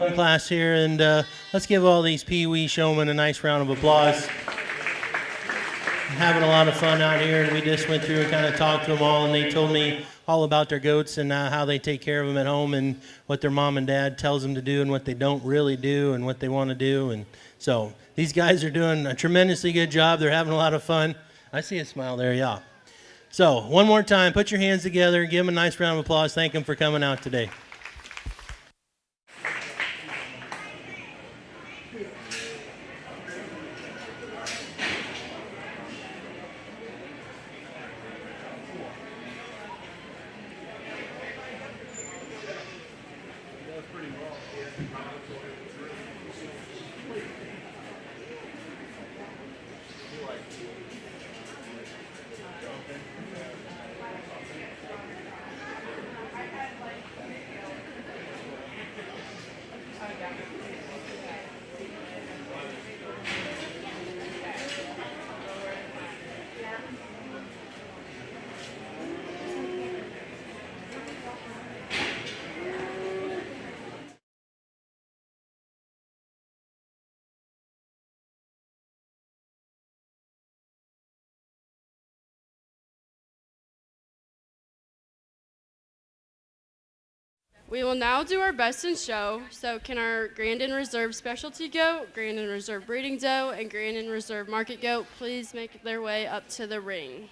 fun class here, and let's give all these Pee Wee showmen a nice round of applause. Having a lot of fun out here, and we just went through and kind of talked to them all, and they told me all about their goats and how they take care of them at home and what their mom and dad tells them to do and what they don't really do and what they want to do. And so these guys are doing a tremendously good job. They're having a lot of fun. I see a smile there, yeah. So one more time, put your hands together, give them a nice round of applause. Thank them for coming out today. We will now do our best in show. So can our Grand and Reserve specialty goat, Grand and Reserve breeding doe, and Grand and Reserve market goat please make their way up to the ring?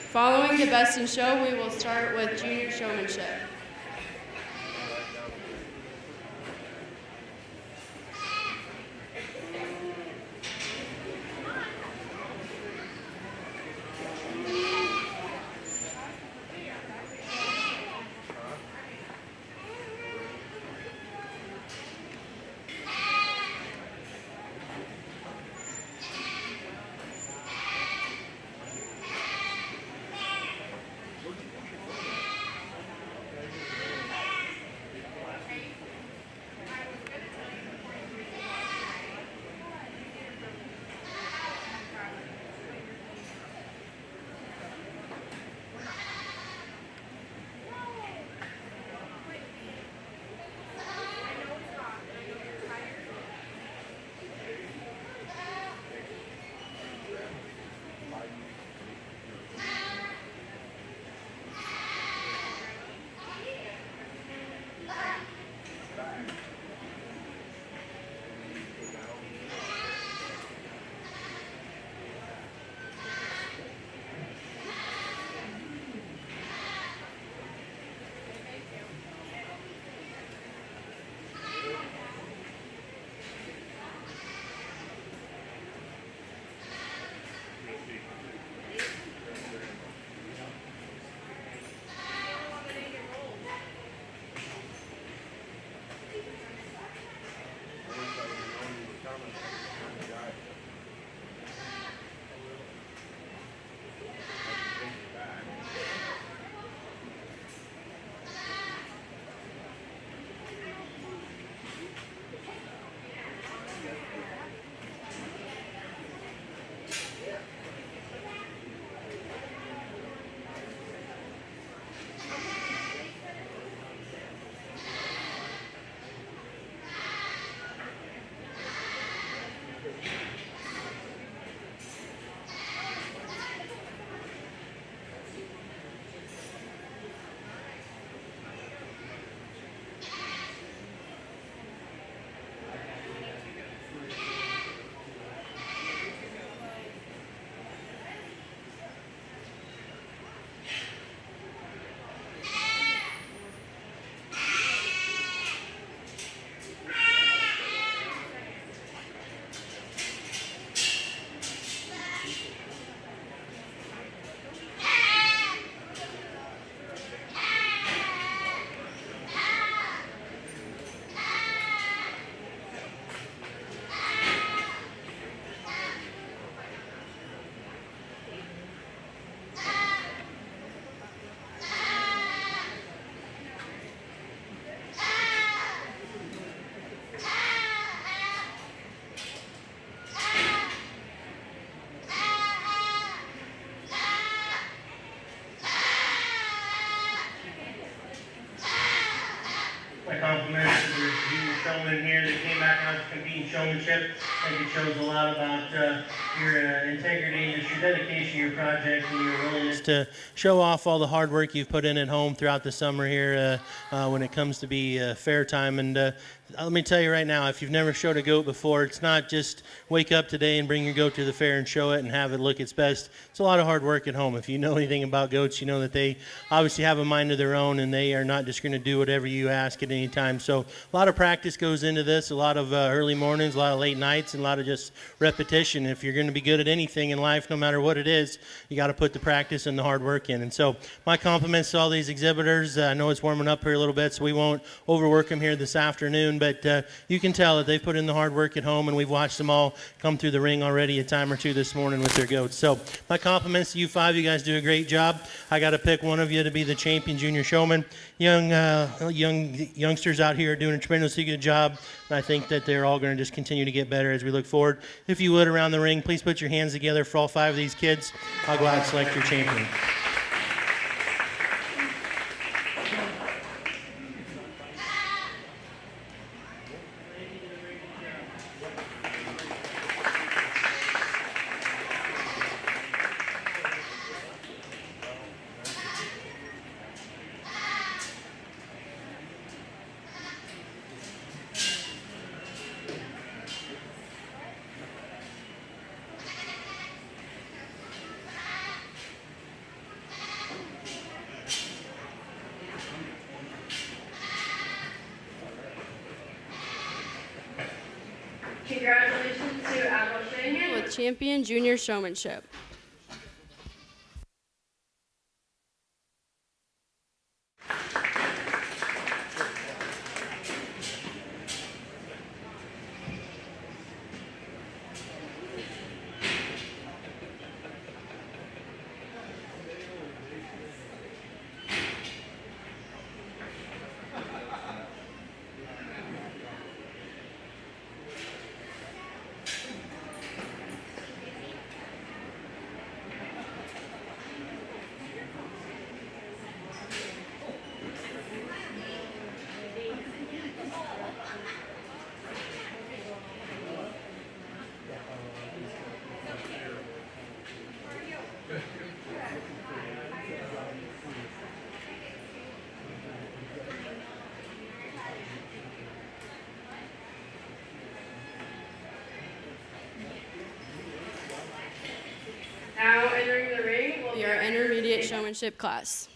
Following the best in show, we will start with junior showmanship. compliments to the junior showmen here that came back out to compete in showmanship. I think it shows a lot about your integrity, just your dedication to your project, and your willingness to show off all the hard work you've put in at home throughout the summer here when it comes to be fair time. And let me tell you right now, if you've never showed a goat before, it's not just wake up today and bring your goat to the fair and show it and have it look its best. It's a lot of hard work at home. If you know anything about goats, you know that they obviously have a mind of their own, and they are not just going to do whatever you ask at any time. So a lot of practice goes into this, a lot of early mornings, a lot of late nights, and a lot of just repetition. If you're going to be good at anything in life, no matter what it is, you got to put the practice and the hard work in. And so my compliments to all these exhibitors. I know it's warming up here a little bit, so we won't overwork them here this afternoon, but you can tell that they've put in the hard work at home, and we've watched them all come through the ring already a time or two this morning with their goats. So my compliments to you five. You guys do a great job. I got to pick one of you to be the champion junior showman. Youngsters out here are doing a tremendously good job, and I think that they're all going to just continue to get better as we look forward. If you would, around the ring, please put your hands together for all five of these kids. I'll go out and select your champion. Congratulations to Admiral Shanahan With champion junior showmanship. now entering the ring will be Your intermediate showmanship class.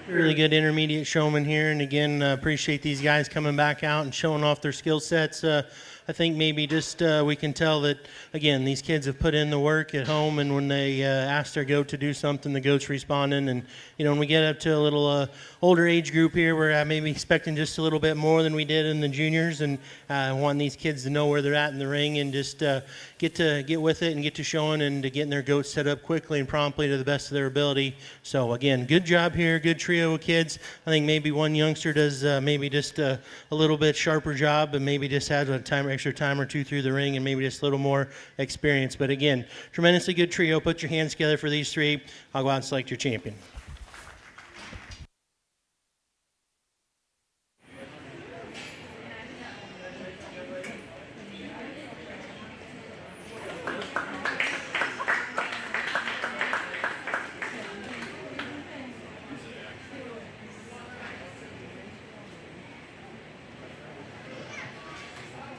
Really good intermediate showman here, and again, appreciate these guys coming back out and showing off their skill sets. I think maybe just we can tell that, again, these kids have put in the work at home, and when they ask their goat to do something, the goat's responding. And, when we get up to a little older age group here, we're maybe expecting just a little bit more than we did in the juniors, and wanting these kids to know where they're at in the ring and just get with it and get to showing and to getting their goats set up quickly and promptly to the best of their ability. So, again, good job here, good trio of kids. I think maybe one youngster does maybe just a little bit sharper job and maybe just has a extra time or two through the ring and maybe just a little more experience. But again, tremendously good trio. Put your hands together for these three. I'll go out and select your champion.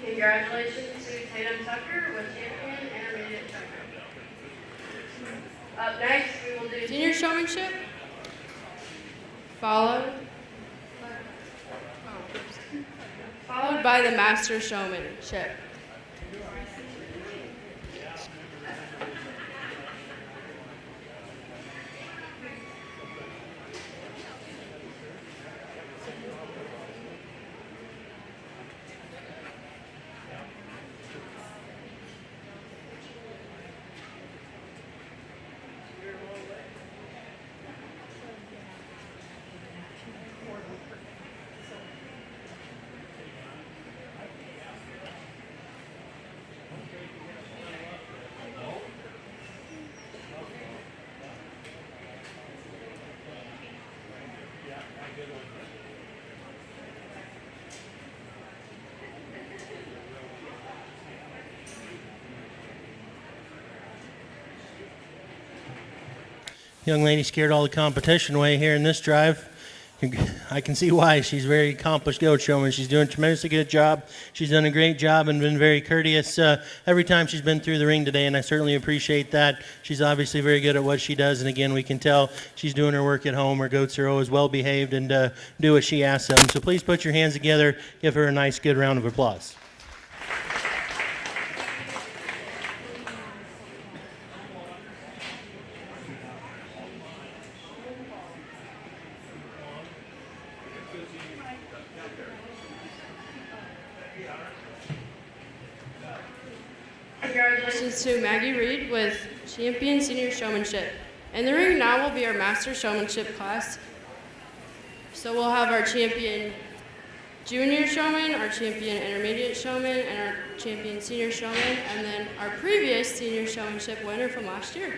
Congratulations to Tatum Tucker with champion intermediate Tucker. Up next, we will do senior showmanship, followed by the master showmanship. Young lady scared all the competition away here in this drive. I can see why. She's a very accomplished goat showman. She's doing a tremendously good job. She's done a great job and been very courteous every time she's been through the ring today, and I certainly appreciate that. She's obviously very good at what she does, and again, we can tell she's doing her work at home. Her goats are always well behaved and do what she asks them. So please put your hands together. Give her a nice, good round of applause. Congratulations to Maggie Reed with champion senior showmanship. And the ring now will be our master showmanship class. So we'll have our champion junior showman, our champion intermediate showman, and our champion senior showman, and then our previous senior showmanship winner from last year.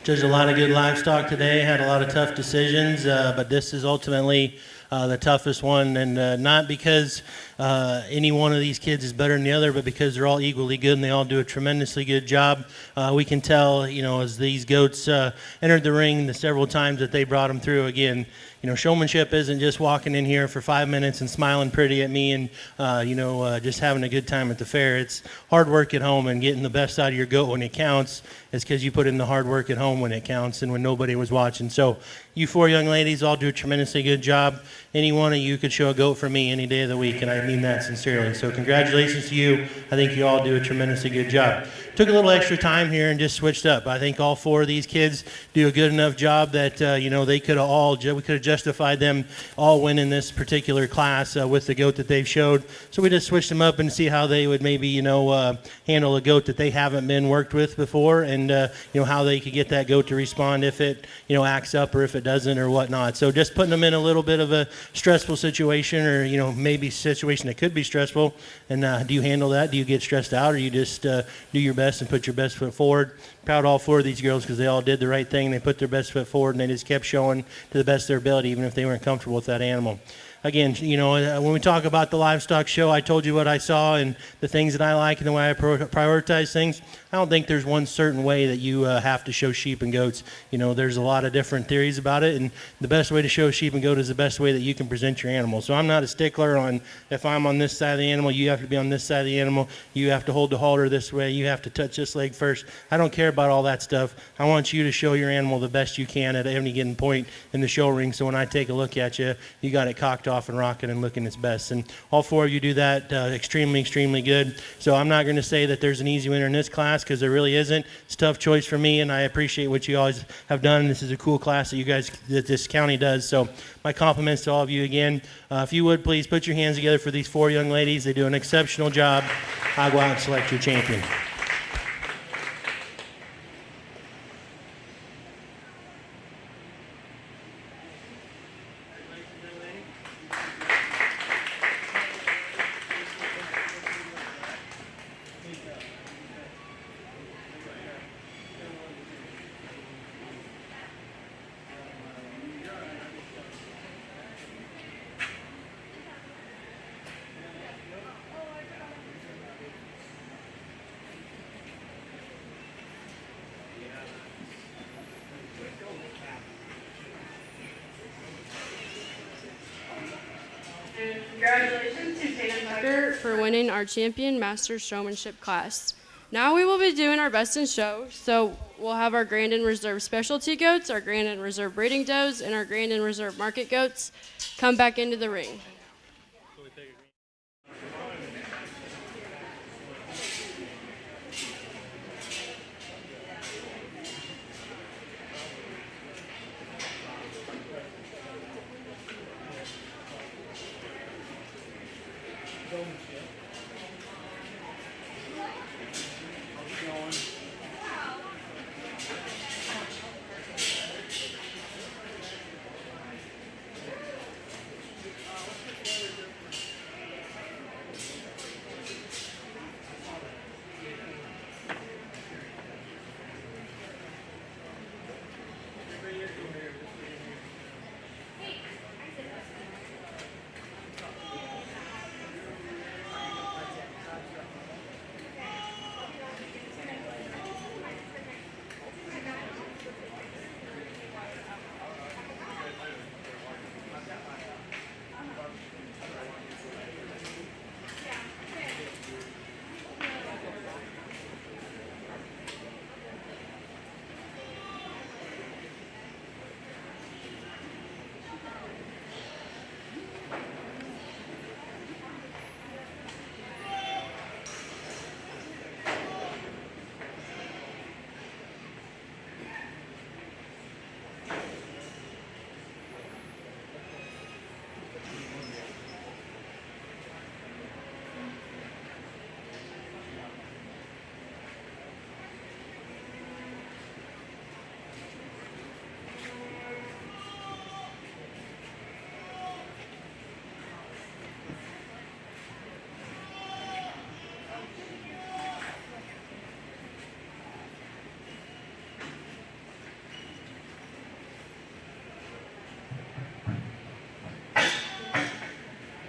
judged a lot of good livestock today, had a lot of tough decisions, but this is ultimately the toughest one, and not because any one of these kids is better than the other, but because they're all equally good and they all do a tremendously good job. We can tell, as these goats entered the ring the several times that they brought them through. Again, showmanship isn't just walking in here for 5 minutes and smiling pretty at me and just having a good time at the fair. It's hard work at home, and getting the best out of your goat when it counts is because you put in the hard work at home when it counts and when nobody was watching. So you 4 young ladies all do a tremendously good job. Any one of you could show a goat for me any day of the week, and I mean that sincerely. So congratulations to you. I think you all do a tremendously good job. Took a little extra time here and just switched up. I think all 4 of these kids do a good enough job that they could have we could have justified them all winning this particular class with the goat that they've showed. So we just switched them up and see how they would maybe handle a goat that they haven't been worked with before, and how they could get that goat to respond if it acts up or if it doesn't or whatnot. So just putting them in a little bit of a stressful situation, or maybe a situation that could be stressful. And do you handle that? Do you get stressed out, or you just do your best and put your best foot forward? Proud of all 4 of these girls because they all did the right thing. They put their best foot forward and they just kept showing to the best of their ability, even if they weren't comfortable with that animal. Again, when we talk about the livestock show, I told you what I saw and the things that I like and the way I prioritize things. I don't think there's one certain way that you have to show sheep and goats. There's a lot of different theories about it, and the best way to show sheep and goat is the best way that you can present your animal. So I'm not a stickler on if I'm on this side of the animal, you have to be on this side of the animal, you have to hold the halter this way, you have to touch this leg first. I don't care about all that stuff. I want you to show your animal the best you can at any given point in the show ring, so when I take a look at you, you got it cocked off and rocking and looking its best. And all 4 of you do that extremely, extremely good. So I'm not going to say that there's an easy winner in this class, because there really isn't. It's a tough choice for me, and I appreciate what you always have done. This is a cool class that this county does. So my compliments to all of you again. If you would, please put your hands together for these 4 young ladies. They do an exceptional job. I'll go out and select your champion. And congratulations to Tatum Tucker For winning our champion master showmanship class. Now we will be doing our best in show. So we'll have our Grand and Reserve specialty goats, our Grand and Reserve breeding does, and our Grand and Reserve market goats come back into the ring.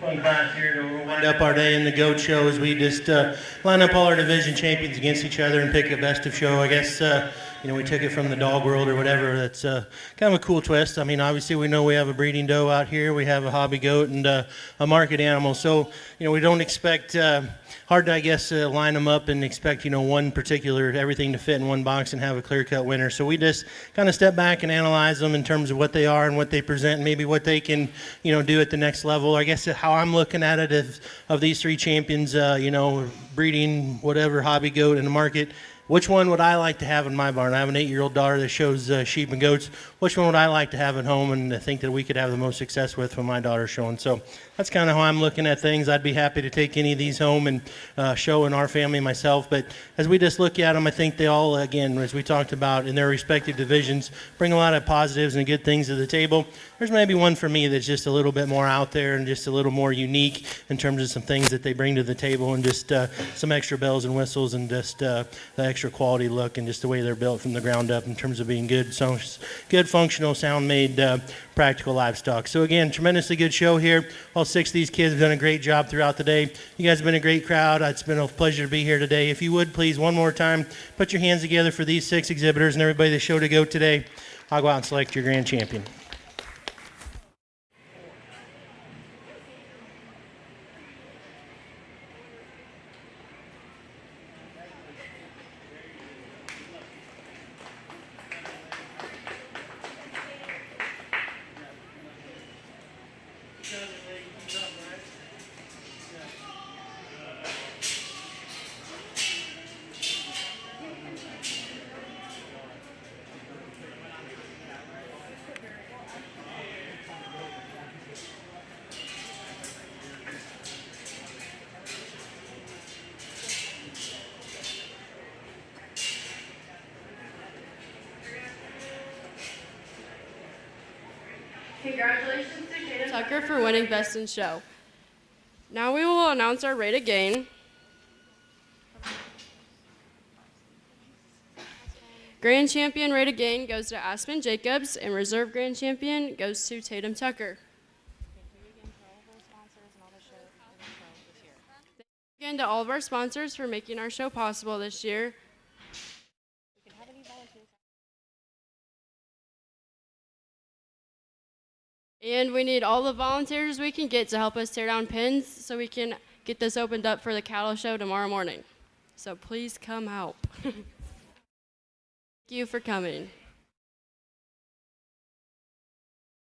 fun class here to wind up our day in the GOAT show as we just line up all our division champions against each other and pick a best of show. I guess we took it from the dog world or whatever. That's kind of a cool twist. I mean, obviously we know we have a breeding doe out here, we have a hobby goat, and a market animal. So we don't expect hard to, I guess, line them up and expect one particular everything to fit in one box and have a clear-cut winner. So we just kind of step back and analyze them in terms of what they are and what they present, and maybe what they can do at the next level. I guess how I'm looking at it is, of these three champions, breeding, whatever, hobby goat in the market, which one would I like to have in my barn? I have an 8-year-old daughter that shows sheep and goats. Which one would I like to have at home and think that we could have the most success with when my daughter's showing? So that's kind of how I'm looking at things. I'd be happy to take any of these home and show in our family myself. But as we just look at them, I think they all, again, as we talked about in their respective divisions, bring a lot of positives and good things to the table. There's maybe one for me that's just a little bit more out there and just a little more unique in terms of some things that they bring to the table, and just some extra bells and whistles, and just the extra quality look, and just the way they're built from the ground up in terms of being good, so good, functional, sound-made, practical livestock. So again, tremendously good show here. All 6 of these kids have done a great job throughout the day. You guys have been a great crowd. It's been a pleasure to be here today. If you would, please, one more time, put your hands together for these 6 exhibitors and everybody that showed to go today. I'll go out and select your grand champion. Congratulations to Kaden Tucker for winning Best in Show. Now we will announce our rate of gain. Grand Champion rate of gain goes to Aspen Jacobs, and Reserve Grand Champion goes to Tatum Tucker. Again to all of our sponsors for making our show possible this year. And we need all the volunteers we can get to help us tear down pens so we can get this opened up for the cattle show tomorrow morning. So please come help. Thank you for coming.